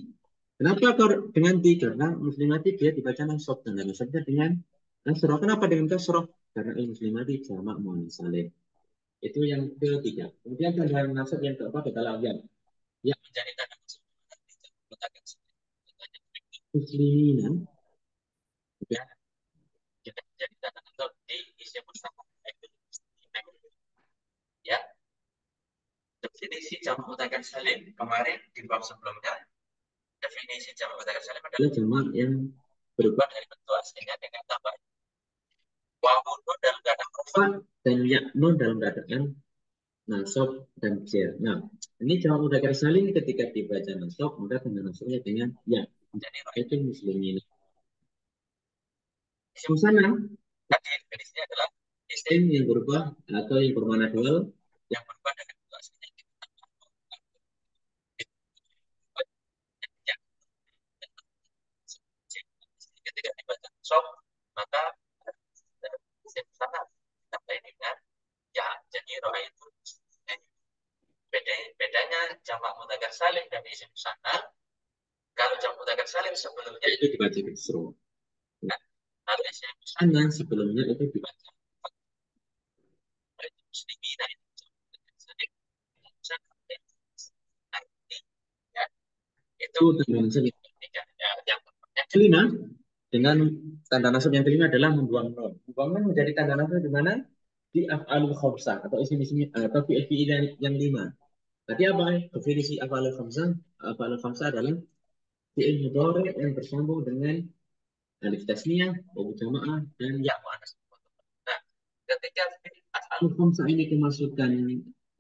Kenapa dengan ti? Karena muslimati dia dibaca nasab dan nasabnya dengan kasroh. Kenapa dengan kasroh? Karena muslimati jamak muannas salim. Itu yang ketiga. Kemudian tanda nasab yang keempat adalah yang menjadi tanda nasab muslimina. Ya, kita menjadi tanda nasab di isim mustaqil. Ya, definisi jamak mudzakkar salim kemarin di bab sebelumnya. Definisi jamak mudzakkar salim adalah jamak yang berubah dari bentuk aslinya dengan tambah wawu nun dalam keadaan rafa dan ya nun dalam keadaan nasab dan jar. Nah, ini jamak mudzakkar salim ketika dibaca nasab maka tanda nasabnya dengan ya. Jadi itu muslimin. Isim sana tadi definisinya adalah isim yang berubah atau yang bermakna dual yang berubah dari bentuk aslinya ketika dibaca nasab maka isim sana ditambah dengan ya. Jadi roh itu bedanya jamak mudzakkar salim dan isim sana. Kalau jamak mudzakkar salim sebelumnya itu dibaca kasroh. Nah, kalau isim sana sebelumnya itu dibaca muslimin. Nah, itu tanda nasab yang ketiga. Yang kelima dengan tanda nasab yang kelima adalah membuang non. Membuang non menjadi tanda nasab di mana di af'alul khamsah atau isim-isim atau fi'il yang lima. Tadi apa definisi af'alul khamsah? Af'alul khamsah adalah fi'il mudhari yang bersambung dengan alif tasniyah, wawu jamaah dan ya muannas. Nah, ketika af'alul khamsah ini kemasukan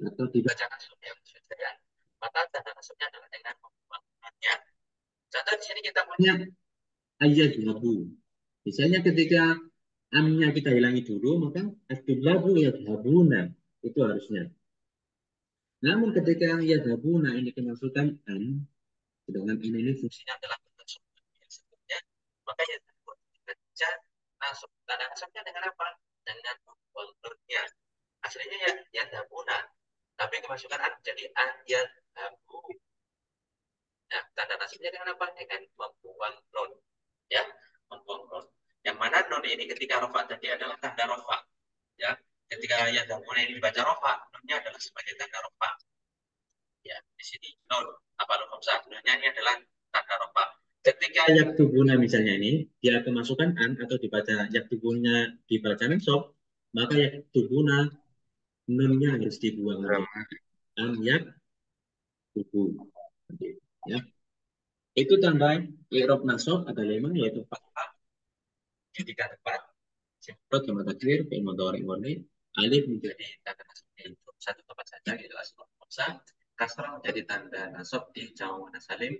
atau dibaca nasab yang sudah, maka tanda nasabnya adalah dengan membuang nonnya. Contoh di sini kita punya ayyadhabu. Misalnya ketika amnya kita hilangi dulu, maka adulabu yadhabuna. Itu harusnya. Namun ketika yadhabuna ini kemasukan an, sedangkan an ini fungsinya adalah bentuk yang sebelumnya, maka yadhabuna dibaca nasab. Tanda nasabnya dengan apa? Dengan nunnya. Aslinya ya yadhabuna, tapi kemasukan an jadi an yadhabu. Nah, tanda nasabnya dengan apa? Dengan membuang nun. Ya, membuang nun. Yang mana nun ini ketika rofa tadi adalah tanda rofa. Ya, ketika ya damuna ini dibaca rofa, nunnya adalah sebagai tanda rofa. Ya, di sini nun apa nun hamzah, nunnya ini adalah tanda rofa. Ketika yaktubuna misalnya ini dia kemasukan an atau dibaca yaktubuna dibaca nasab, maka yaktubuna nunnya harus dibuang lagi. An yaktubu. Ya. Itu tanda i'rab nasab ada 5 yaitu fathah di 3 tempat. Simprot sama takdir, fi'il mudhari murni, alif menjadi tanda nasab di satu tempat saja yaitu asma khamsah, kasrah menjadi tanda nasab di jamak muannas salim,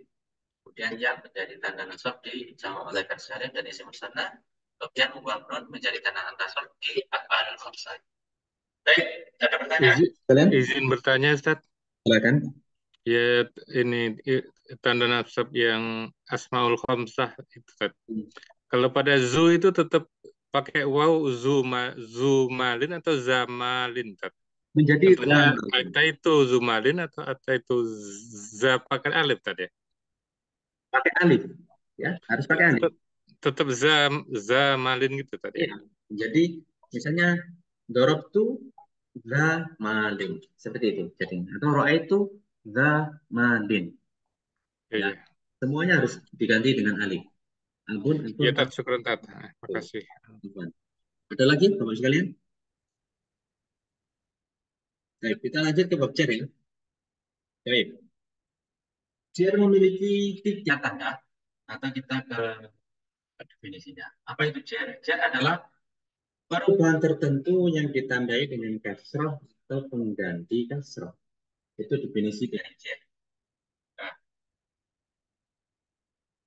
kemudian ya menjadi tanda nasab di jamak mudzakkar salim dan isim musanna, kemudian membuang nun menjadi tanda nasab di af'alul khamsah. Baik, ada pertanyaan? Izin bertanya, Ustaz. Silakan. Ya, ini tanda nasab yang asmaul khamsah itu, Ustaz. Kalau pada zu itu tetap pakai waw zumalin atau zamalin, Ustaz? Menjadi Contohnya ata itu zumalin atau ata itu za pakai alif tadi. Pakai alif, ya harus pakai alif. Tetap zamalin gitu tadi. Ya. Jadi misalnya dorobtu zamalin seperti itu. Jadi atau ro'aitu zamalin. Ya. Semuanya harus diganti dengan alif. Ampun, Ya, Tat, syukran, Tat. Makasih. Ada lagi, Bapak sekalian? Baik, kita lanjut ke bab jar ya. Baik. Jar memiliki 3 tanda atau kita ke definisinya. Apa itu jar? Jar adalah perubahan tertentu yang ditandai dengan kasroh atau pengganti kasroh. Itu definisi dari jar. Nah,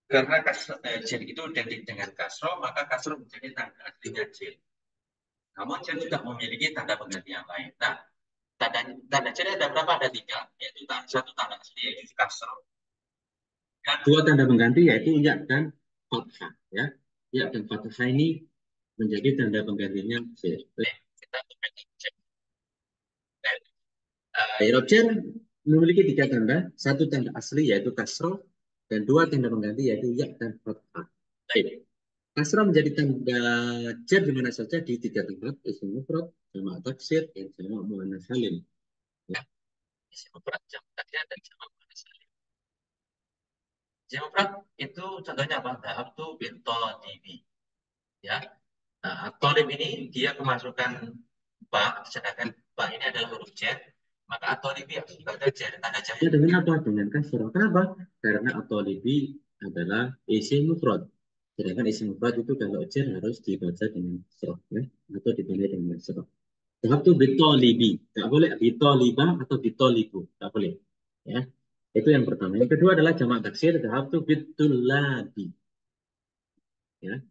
karena jar itu identik dengan kasroh, maka kasroh menjadi tanda aslinya jar. Namun jar juga memiliki tanda pengganti yang lain. Nah, tanda jar ada berapa? Ada 3, yaitu satu tanda asli yaitu kasroh, dan 2 tanda pengganti yaitu ya dan fathah. Ya, ya dan fathah ini menjadi tanda penggantinya zer. Kita cek. Huruf jar memiliki 3 tanda, 1 tanda asli yaitu kasroh dan 2 tanda pengganti yaitu ya dan fathah. Baik. Kasroh menjadi tanda jar di mana saja di 3 tempat, isim mufrad, jamak taksir, dan jamak muannats salim. Ya. Isim mufrad, jamak taksir, dan jamak muannats salim. Isim mufrad itu contohnya apa? Dhahabtu bin thalibi. Ya. Nah, thalib ini dia kemasukan ba, sedangkan ba ini adalah huruf jar. Maka at-thalibi harus dibaca jar. Tanda jarnya dengan apa? Dengan kasroh. Kenapa? Karena at-thalibi adalah isim mufrad. Sedangkan isim mufrad itu kalau jar harus dibaca dengan kasroh, ya, atau ditandai dengan kasroh. Tahap itu bitolibi, nggak boleh bitoliba atau bitolibu, nggak boleh. Ya, itu yang pertama. Yang kedua adalah jamak taksir. Tahap itu bitulabi. Ya.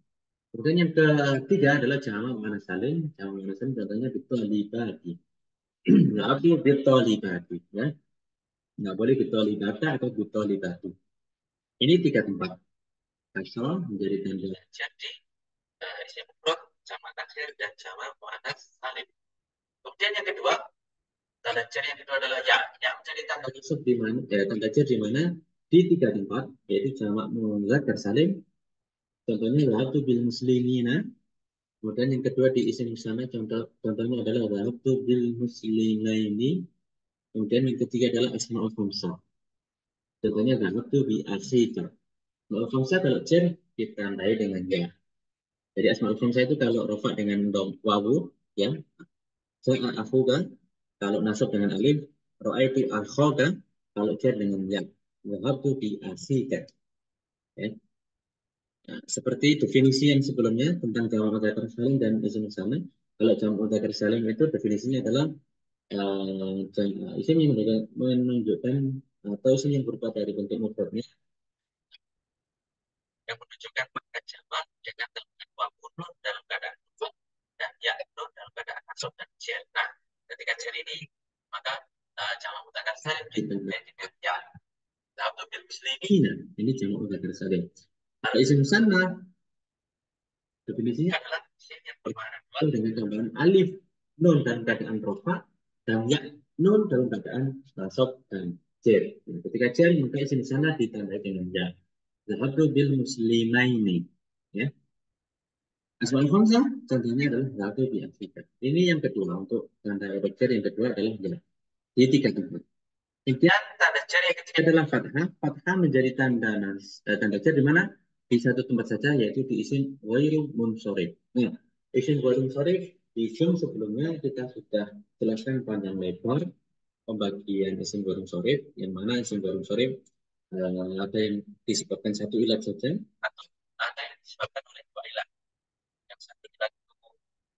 Kemudian yang ketiga adalah jamak muannats salim. Jamak muannats salim contohnya bitolibati. Tahap itu bitolibati. Ya, nggak boleh bitolibata atau bitolibatu. Ini 3 tempat. Kasroh menjadi tanda jadi isim mufrad, jamak taksir, dan jamak muannats salim. Kemudian yang kedua, tanda jar yang kedua adalah ya. Ya menjadi tanda nasab di mana? Tanda jar di mana? Di 3 tempat, yaitu jamak mudzakkar salim. Contohnya dhahabtu bil muslimina. Kemudian yang kedua di isim musanna, contohnya adalah dhahabtu bil muslimaini. Kemudian yang ketiga adalah asmaul khamsah. Contohnya dhahabtu bi asyika. Asmaul khamsah kalau jar ditandai dengan ya. Jadi asmaul khamsah itu kalau rofa dengan dom wawu, ya. Ja'a akhuka, kalau nasab dengan alif, ra'aitu akhaka, kalau jar dengan ya. Wahabtu bi asika. Ya. Nah, seperti definisi yang sebelumnya tentang jamak mudzakkar salim dan isim musanna. Kalau jamak mudzakkar salim itu definisinya adalah isim yang menunjukkan atau isim yang berupa dari bentuk mufradnya yang menunjukkan makna jamak dengan tambahan wawu nun dalam keadaan mufrad dan ya nun dalam keadaan nasab dan jar. Nah, ketika jar ini maka jamak mudzakkar salim ditandai dengan ya. Dhahabtu bil muslimina, ini jamak mudzakkar salim. Kalau isim musanna definisinya adalah isim yang bermakna dua dengan tambahan alif nun dalam keadaan rofa dan ya nun dalam keadaan nasab dan jar. Nah, ketika jar maka isim musanna ditandai dengan ya. Dhahabtu bil muslimaini. Ya. Asmaul khamsah contohnya adalah dhahabtu bi Afrika. Ini yang kedua untuk tanda jar yang kedua adalah ya. Di 3 tempat. Kemudian tanda jar yang ketiga adalah fathah. Fathah menjadi tanda jar di mana? Di satu tempat saja, yaitu di isim ghairu munsharif. Nah, isim ghairu munsharif di Zoom sebelumnya kita sudah jelaskan panjang lebar pembagian isim ghairu munsharif, yang mana isim ghairu munsharif ada yang disebabkan satu ilat saja atau ada yang disebabkan oleh 2 ilat. Yang satu ilat itu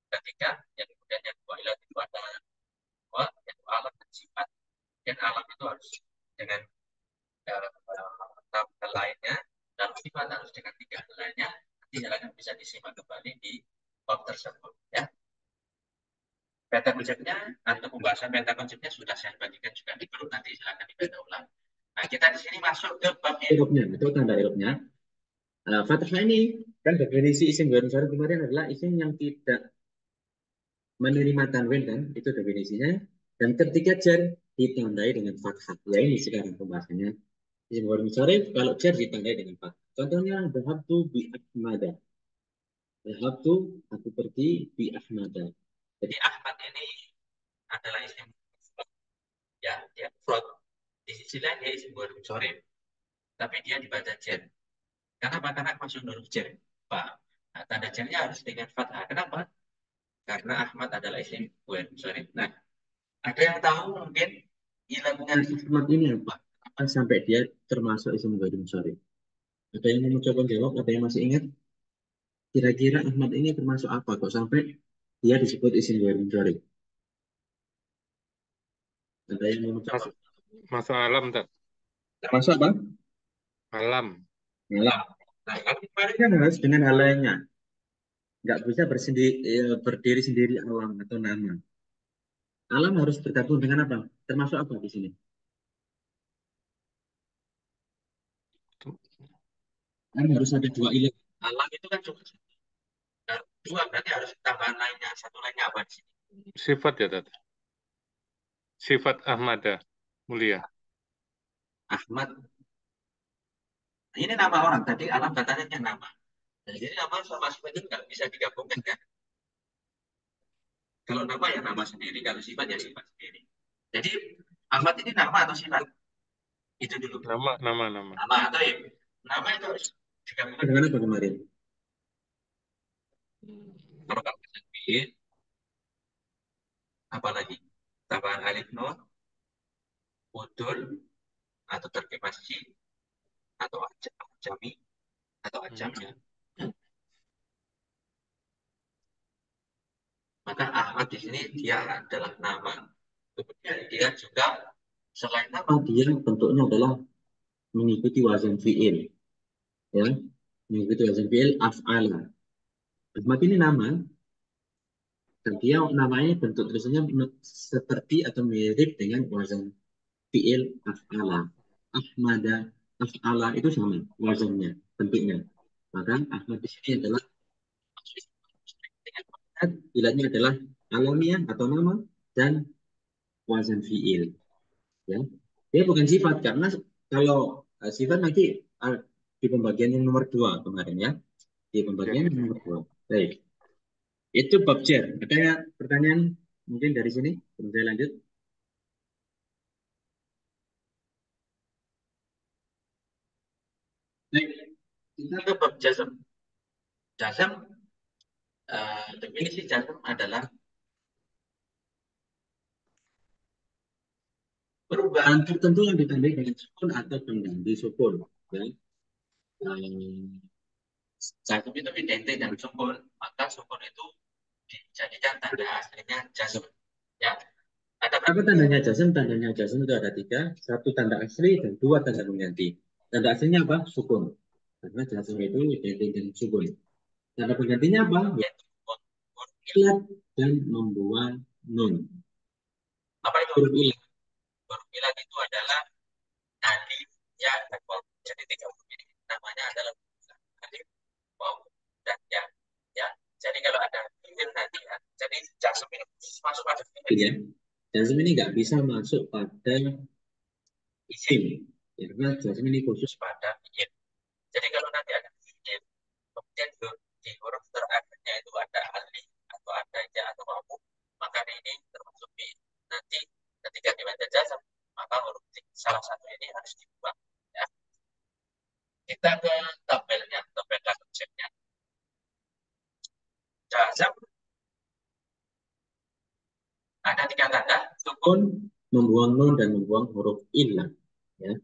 ketika, yang kemudian yang 2 ilat itu adalah yaitu alam dan sifat. Dan alam itu harus dengan hal lainnya dan sifat harus dengan 3 hal lainnya. Nanti hal bisa disimak kembali di bab tersebut, ya. Peta konsepnya atau pembahasan peta konsepnya sudah saya bagikan juga di grup, nanti silakan dibaca ulang. Nah, kita di sini masuk ke bab irobnya, itu tanda irobnya. Fathah ini kan definisi isim ghairu munsharif kemarin adalah isim yang tidak menerima tanwin, kan, itu definisinya. Dan ketika jar ditandai dengan fathah, ya ini sekarang pembahasannya. Isim ghairu munsharif kalau jar ditandai dengan fathah. Contohnya dhahabtu bi Ahmada. Dhahabtu, aku pergi, bi Ahmada. Jadi Ahmad ini adalah isim mufrad, ya, dia mufrad. Di sisi lain dia isim ghairu munsharif, tapi dia dibaca jar. Kenapa? Karena masuk huruf jar. Pak. Nah, tanda jarnya harus dengan fathah. Kenapa? Karena Ahmad adalah isim ghairu munsharif. Nah, ada yang tahu mungkin ilmunya Ahmad ini apa? Apa sampai dia termasuk isim ghairu munsharif? Ada yang mau mencoba jawab? Ada yang masih ingat? Kira-kira Ahmad ini termasuk apa kok sampai dia disebut isim ghairu munsharif? Ada yang mau mencoba? Masuk alam, tak? Termasuk apa? Alam. Alam. Nah, kemarin kan harus dengan hal lainnya. Nggak bisa berdiri sendiri alam atau nama. Alam harus bergabung dengan apa? Termasuk apa di sini? Kan harus ada 2 ilat. Alam itu kan cuma satu. Nah, dua berarti harus tambahan lainnya. Satu lainnya apa di sini? Sifat ya, Tat. Sifat Ahmada, mulia. Ahmad. Ini nama orang. Tadi alam katanya nama. Nah, jadi nama sama sifat itu nggak bisa digabungkan kan? Kalau nama ya nama sendiri, kalau sifat ya sifat sendiri. Jadi Ahmad ini nama atau sifat? Itu dulu. Nama. Nama atau ya? Nama itu harus digabungkan dengan apa kemarin? Kalau kamu pilih, apa lagi? Tambahan alif nun, udul, atau terkait masjid, atau ajami, atau ajamnya. Maka Ahmad di sini dia adalah nama. Kemudian dia juga selain nama dia bentuknya adalah mengikuti wazan fiil, ya, mengikuti wazan fiil af'ala. Ahmad ini nama dan dia namanya bentuk tulisannya seperti atau mirip dengan wazan fiil af'ala. Ahmada, af'ala itu sama wazannya, bentuknya. Maka Ahmad di sini adalah ilatnya adalah alamiah atau nama dan wazan fiil. Ya, dia bukan sifat karena kalau sifat nanti di pembagian yang nomor 2 kemarin ya, di pembagian yang nomor 2. Baik, itu bab jar. Ada pertanyaan mungkin dari sini? Sebelum saya lanjut. Baik, kita ke bab jasam. Jasam, definisi jasam adalah perubahan tertentu yang ditandai dengan sukun atau pengganti sukun. Ya. Jasam itu identik dengan sukun, maka sukun itu dijadikan tanda aslinya jasam. Ya. Ada berapa tandanya jasam? Tandanya jasam itu ada 3, 1 tanda asli dan 2 tanda pengganti. Tanda aslinya apa? Sukun. Karena jasam itu identik dengan sukun. Tanda penggantinya apa? Yaitu huruf ilat dan membuang nun. Apa itu huruf ilat? Huruf ilat itu adalah alif, ya, dan waw. Jadi 3 huruf ini namanya adalah alif, waw, dan ya. Ya. Jadi kalau ada fiil nanti ya. Jadi jasam ini masuk pada fiil ya. Jasam ini nggak bisa masuk pada isim. Ya, karena jasam ini khusus pada fiil. Jadi kalau nanti ada fiil, kemudian di huruf terakhirnya itu ada alif atau ada ya atau wawu, maka ini termasuk fiil. Nanti ketika dibaca jasam, maka huruf salah satu ini harus dibuang. Ya. Kita ke tabelnya, tabel konsepnya. Jasam ada 3 tanda: sukun, membuang nun dan membuang huruf ilah. Ya.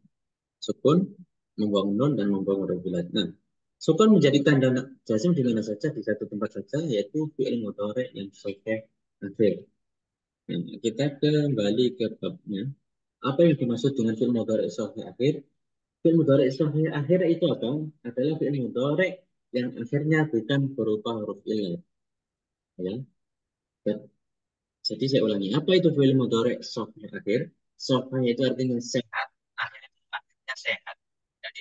Sukun, membuang nun dan membuang huruf ilah. Nah, sukun menjadi tanda jasam di mana saja, di satu tempat saja, yaitu fi'il mudhari yang sahih akhir. Nah, kita kembali ke babnya. Apa yang dimaksud dengan fi'il mudhari sahih akhir? Fi'il mudhari sahih akhir itu apa? Adalah fi'il mudhari yang akhirnya bukan berupa huruf ilah. Ya. Jadi saya ulangi, apa itu fi'il mudhari sahih akhir? Sahih itu artinya sehat. Akhir itu artinya sehat. Jadi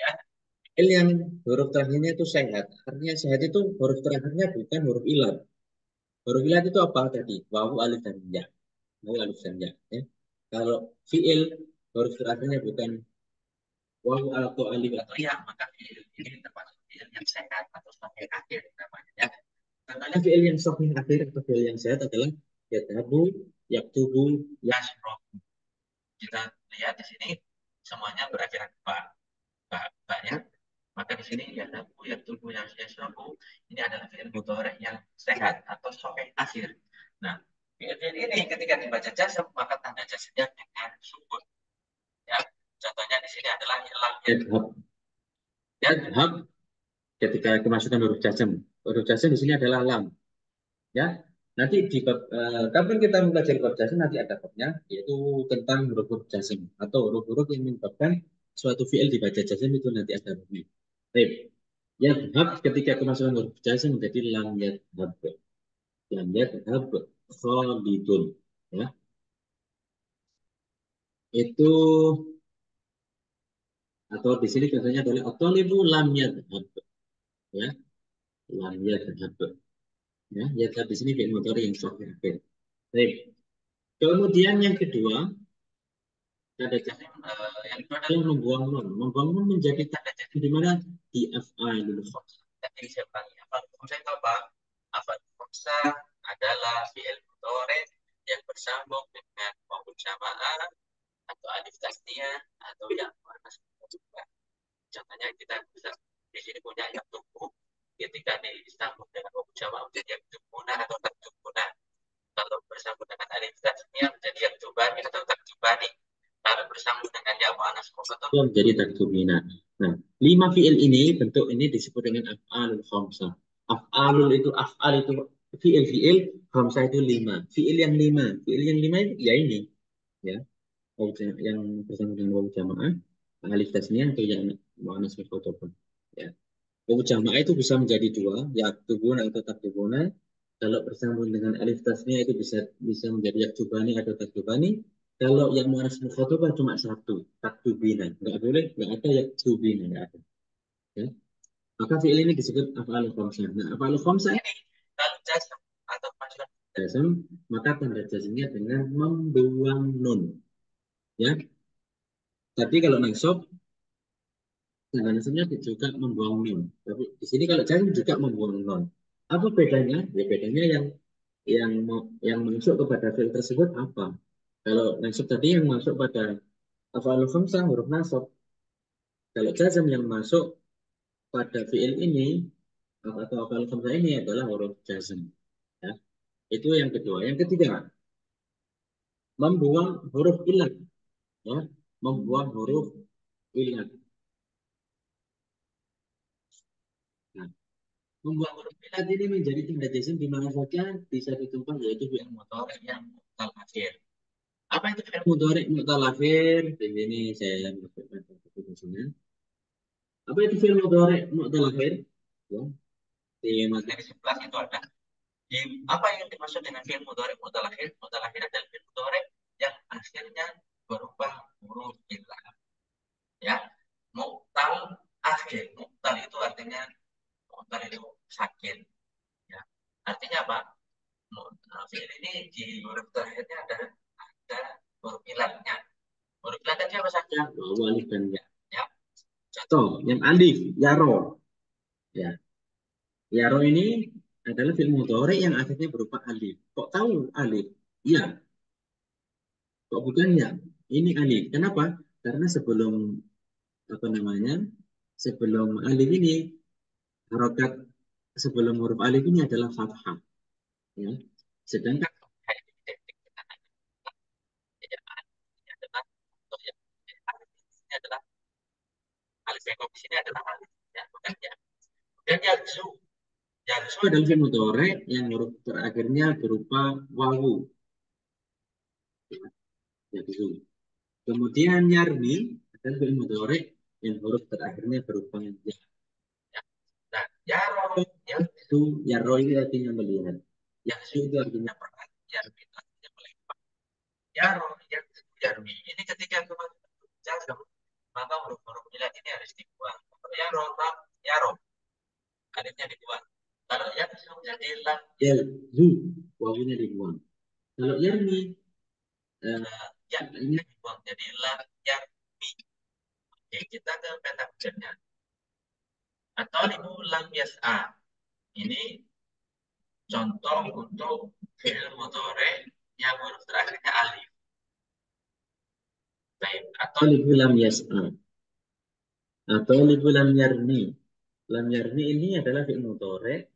fi'il yang huruf terakhirnya itu sehat. Artinya sehat itu huruf terakhirnya bukan huruf ilat. Huruf ilat itu apa tadi? Wawu, alif, dan ya. Wawu, alif, dan ya. Kalau fi'il huruf terakhirnya bukan wawu atau alif atau ya, maka fi'il ini termasuk fi'il yang sehat atau sahih akhir namanya. Ya. Contohnya fi'il yang sahih akhir atau fi'il yang sehat adalah yadhabu, yaktubu, yasrobu. Kita lihat di sini semuanya berakhiran ba. Ba-nya. Maka di sini yadhabu, yaktubu, yasrobu ini adalah fi'il mudhari yang sehat atau sahih akhir. Nah, fi'il ini ketika dibaca jasam maka tanda jasmnya dengan sukun. Ya, contohnya di sini adalah hilang yadhab. Yadhab ketika kemasukan huruf jasam. Huruf jasam di sini adalah lam. Ya, nanti di kapan kita mempelajari bab jasam nanti ada babnya yaitu tentang huruf-huruf jasam atau huruf-huruf yang menyebabkan suatu fiil dibaca jasam itu nanti ada babnya. Baik. Yadhab ketika kemasukan huruf jasam menjadi lam yadhab. Lam yadhab khalidun. Ya. Itu atau di sini contohnya adalah at-talibu lam yadhhab, ya. lam yadhhab. Ya, yadhhab di sini fi'il mudhari yang sahih. Baik. Kemudian yang kedua, tanda jazm yang kedua adalah membuang nun. Membuang nun menjadi tanda jazm di mana? Di af'alul khamsah. Tadi saya ulangi, af'alul khamsah itu apa? Af'alul khamsah adalah fi'il mudhari yang bersambung dengan wawu jamaah atau alif tasniyah atau yang muannas juga. Contohnya kita bisa di sini punya yang tumbuh ketika disambung dengan wawu jamaah menjadi yang tumbuhna atau taktubuna. Kalau bersambung dengan alif tasniyah menjadi yang tubani atau taktubani. Kalau bersambung dengan yang muannas mufrad menjadi taktubina. Nah, 5 fiil ini bentuk ini disebut dengan af'alul khamsah. Af'alul itu af'al itu fiil, khamsah itu 5. Fiil yang 5 itu ya ini, ya. Yang bersambung dengan wawu jamaah, alif tasniyah atau yang muannas mufrad. Ya. Wawu jamaah itu bisa menjadi 2, yaktubuna atau taktubuna. Kalau bersambung dengan alif tasniyah itu bisa menjadi yaktubani atau taktubani. Kalau yang muannas mukhatabah cuma 1, taktubina. Enggak boleh, enggak ada yaktubina, enggak ada. Ya. Maka fiil ini disebut af'alul khamsah. Nah, af'alul khamsah ini kalau jazm atau masuk jazm, maka tanda jazmnya dengan membuang nun. Ya. Tapi kalau nasab tanda nasabnya juga membuang nun. Tapi di sini kalau jazm juga membuang nun. Apa bedanya? Ya bedanya yang masuk kepada fiil tersebut apa? Kalau nasab tadi yang masuk pada af'alul khamsah huruf nasab. Kalau jazm yang masuk pada fiil ini atau af'alul khamsah ini adalah huruf jazm. Ya. Itu yang kedua. Yang ketiga, membuang huruf ilat. Ya. Membuang huruf ilat. Nah, membuang huruf ilat ini menjadi tanda jazm di mana saja di satu tempat, yaitu fi'il mudhari yang mu'tal akhir. Apa itu fi'il mudhari mu'tal akhir? Di sini saya masukkan definisinya. Apa itu fi'il mudhari mu'tal akhir? Ya. Di materi 11 itu ada. Apa yang dimaksud dengan fi'il mudhari mu'tal akhir? Mu'tal akhir adalah fi'il mudhari yang akhirnya berubah huruf ilah. Ya, mu'tal akhir. Mu'tal itu artinya mu'tal itu sakit. Ya. Artinya apa? Fi'il ini di huruf terakhirnya ada huruf ilatnya. Huruf ilatnya apa saja? Wawu, alif, dan ya. Ya. Contoh, yang alif, yaro. Ya. Yaro ini adalah fi'il mudhari yang akhirnya berupa alif. Kok tahu alif? Iya. Kok bukan ya? Ini alif. Kenapa? Karena sebelum apa namanya? Sebelum alif ini harokat sebelum huruf alif ini adalah fathah. Ya. Sedangkan ini adalah alif yang di sini adalah alif. Ya, bukan ya. Dan yarzu. Yarzu adalah fi'il mudhari yang huruf terakhirnya berupa wawu. Yarzu. Kemudian yarmi adalah fi'il mudhari yang huruf terakhirnya berupa ya. Nah, yaro, yarzu, yaro ini artinya melihat. Yarzu itu artinya perhatian, itu artinya melempar. Yaro, yarzu, yarmi. Ini ketika kemasukan jazm, maka huruf-huruf ilat ini harus dibuang. Yaro, yaro, alifnya dibuang. Kalau yarzu jadi lam yarzu, wawunya dibuang. Kalau yarmi, ini dibuang jadi lam yarmi. Oke, kita ke peta kerjanya. Atau ibu lam yas'a. Ini contoh untuk fi'il mudhari yang huruf terakhirnya alif. Baik, atau ibu lam yas'a. Atau ibu lam yarmi. Lam yarmi ini adalah fi'il mudhari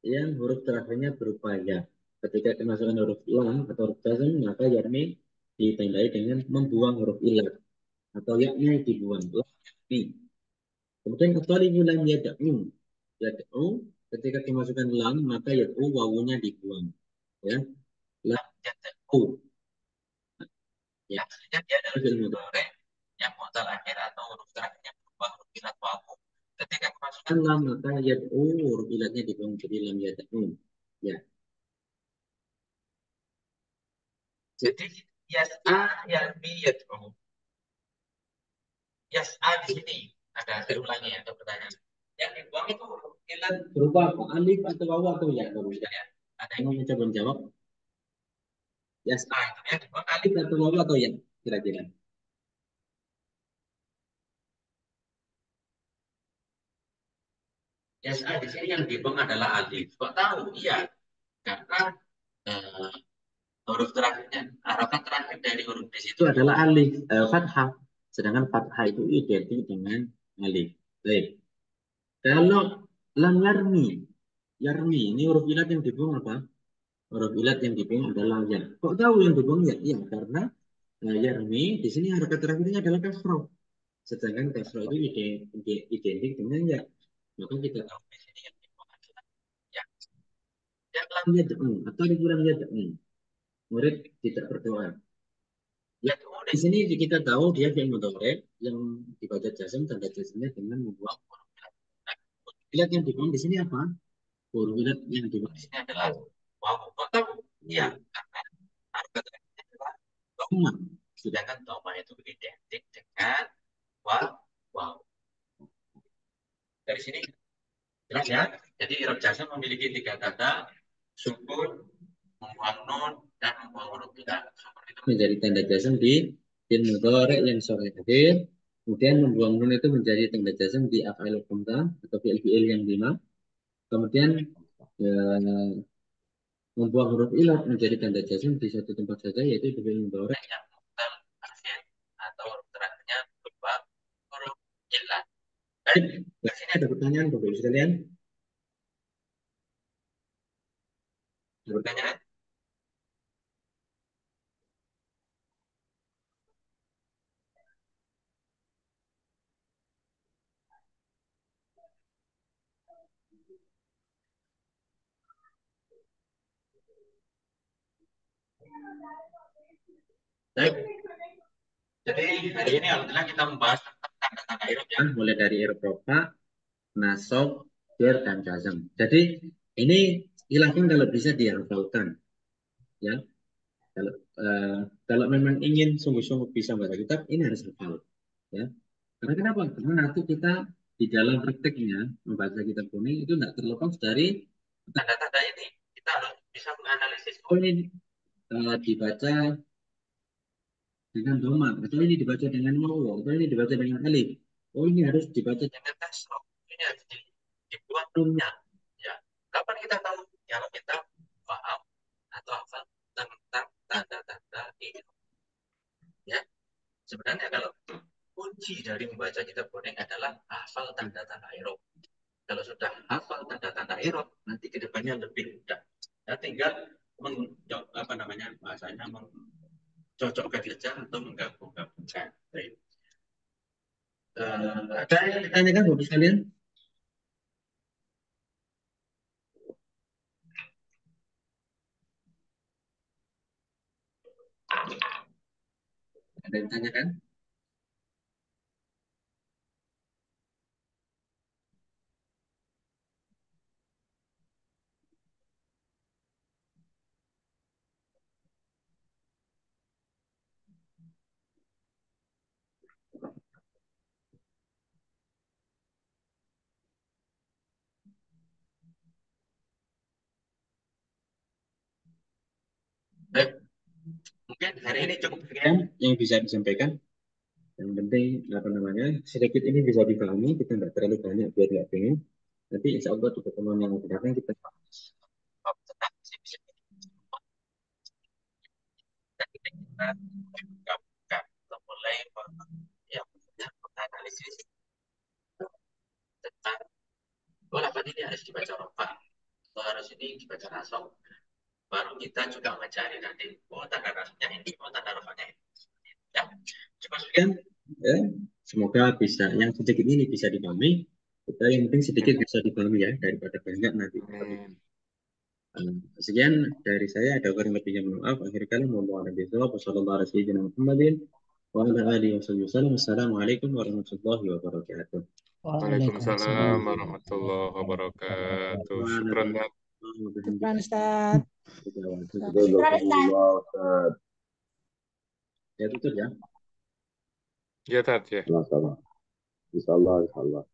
yang huruf terakhirnya berupa ya. Ketika kemasukan huruf lam atau huruf jazm, maka yarmi ditandai dengan membuang huruf ilat atau yaknya dibuang. Yarmi. Kemudian atalibu lam yad'u. Yad'u ketika kemasukan lam maka yad'u wawunya dibuang. Ya. Lam yad'u. Ya, artinya dia adalah fi'il mudhari yang mu'tal akhir atau huruf terakhirnya berubah huruf ilat wawu. Ketika kemasukan lam maka yad'u huruf ilatnya dibuang jadi lam yad'u. Ya. Jadi yas'a yarmi yad'u. Yas'a di sini ada saya ulangi atau pertanyaan. Yang dibuang itu huruf ilat berupa apa? Alif atau wawu atau ya? Bapak sekalian. Ada yang mau mencoba menjawab? Yas'a itu ya dibuang alif atau wawu atau ya? Kira-kira. Yas'a di sini yang dibuang adalah alif. Kok tahu? Iya, karena eh, huruf terakhirnya, harakat terakhir dari huruf di situ adalah alif, fathah. Sedangkan fathah itu identik dengan alif. Baik. Kalau lam yarmi, yarmi ini huruf ilat yang dibuang apa? Huruf ilat yang dibuang adalah ya. Kok tahu yang dibuang ya? Iya, karena yarmi di sini harakat terakhirnya adalah kasroh. Sedangkan kasroh itu identik dengan ya. Maka kita tahu di sini yang dibuang adalah ya. Yang lam yad'un atau lam yad'un. Murid tidak berdoa. Ya, di sini kita tahu dia fi'il mudhari yang dibaca jazm, tanda jazmnya dengan membuang huruf ilat. Nah, huruf ilat yang dibuang di sini apa? Huruf ilat yang dibuang di sini adalah wawu. Kok tahu? Iya, karena harakat terakhirnya adalah dhamma. Sedangkan dhamma itu identik dengan wawu. Dari sini jelas ya. Jadi i'rab jazm memiliki 3 tanda: sukun, membuang nun, dan membuang huruf ilat. Sukun itu menjadi tanda jazm di fi'il mudhari yang sahih hadir. Kemudian membuang nun itu menjadi tanda jazm di af'alul khamsah atau fi'il yang 5. Kemudian membuang huruf ilat menjadi tanda jazm di satu tempat saja, yaitu di fi'il mudhari yang mu'tal akhir atau huruf terakhirnya berupa huruf ilat. Baik, di sini ada pertanyaan Bapak Ibu sekalian? Ada pertanyaan? Baik. Jadi hari ini alhamdulillah kita membahas tentang tanda-tanda i'rab ya, mulai dari i'rab rafa, nasab, jar, dan jazm. Jadi ini silahkan kalau bisa dihafalkan ya. Kalau memang ingin sungguh-sungguh bisa membaca kitab, ini harus hafal ya. Karena kenapa? Karena nanti kita di dalam prakteknya membaca kitab kuning itu tidak terlepas dari tanda-tanda ini. Kita harus bisa menganalisis, oh ini dibaca dengan doma, atau ini dibaca dengan wawu, atau ini dibaca dengan alif. Oh ini harus dibaca dengan kasroh. Ini harus dibuat nunnya. Ya. Kapan kita tahu? Kalau kita paham atau hafal tentang tanda-tanda ini. Ya. Sebenarnya kalau kunci dari membaca kitab kuning adalah hafal tanda-tanda i'rab. Kalau sudah hafal tanda-tanda i'rab, nanti kedepannya lebih mudah. Ya, tinggal bahasanya mencocokkan saja atau menggabung-gabungkan. Ada yang ditanyakan Bapak sekalian? Ada yang ditanyakan? Baik. Mungkin hari ini cukup sekian yang bisa disampaikan. Yang penting sedikit ini bisa dipahami, kita tidak terlalu banyak biar nggak pengen. Nanti insya Allah di pertemuan yang akan datang kita bahas tentang dan kita gabungkan atau mulai menganalisis tentang apa ini harus dibaca rofa atau harus ini dibaca nasab. Baru kita juga mencari nanti tanda nasabnya ini, tanda rofanya ini. Ya, coba sekian. Ya, semoga bisa yang sedikit ini bisa dipahami. Kita yang penting sedikit bisa dipahami ya, daripada banyak nanti. Sekian dari saya, ada kurang lebihnya mohon maaf. Akhir kali mohon maaf dan bisawab. Wassalamualaikum warahmatullahi wabarakatuh. Waalaikumsalam warahmatullahi wabarakatuh. Syukran. Syukran Ustaz. Ya tutup ya. Ya, Tat, ya. Sama-sama. Insyaallah, insyaallah.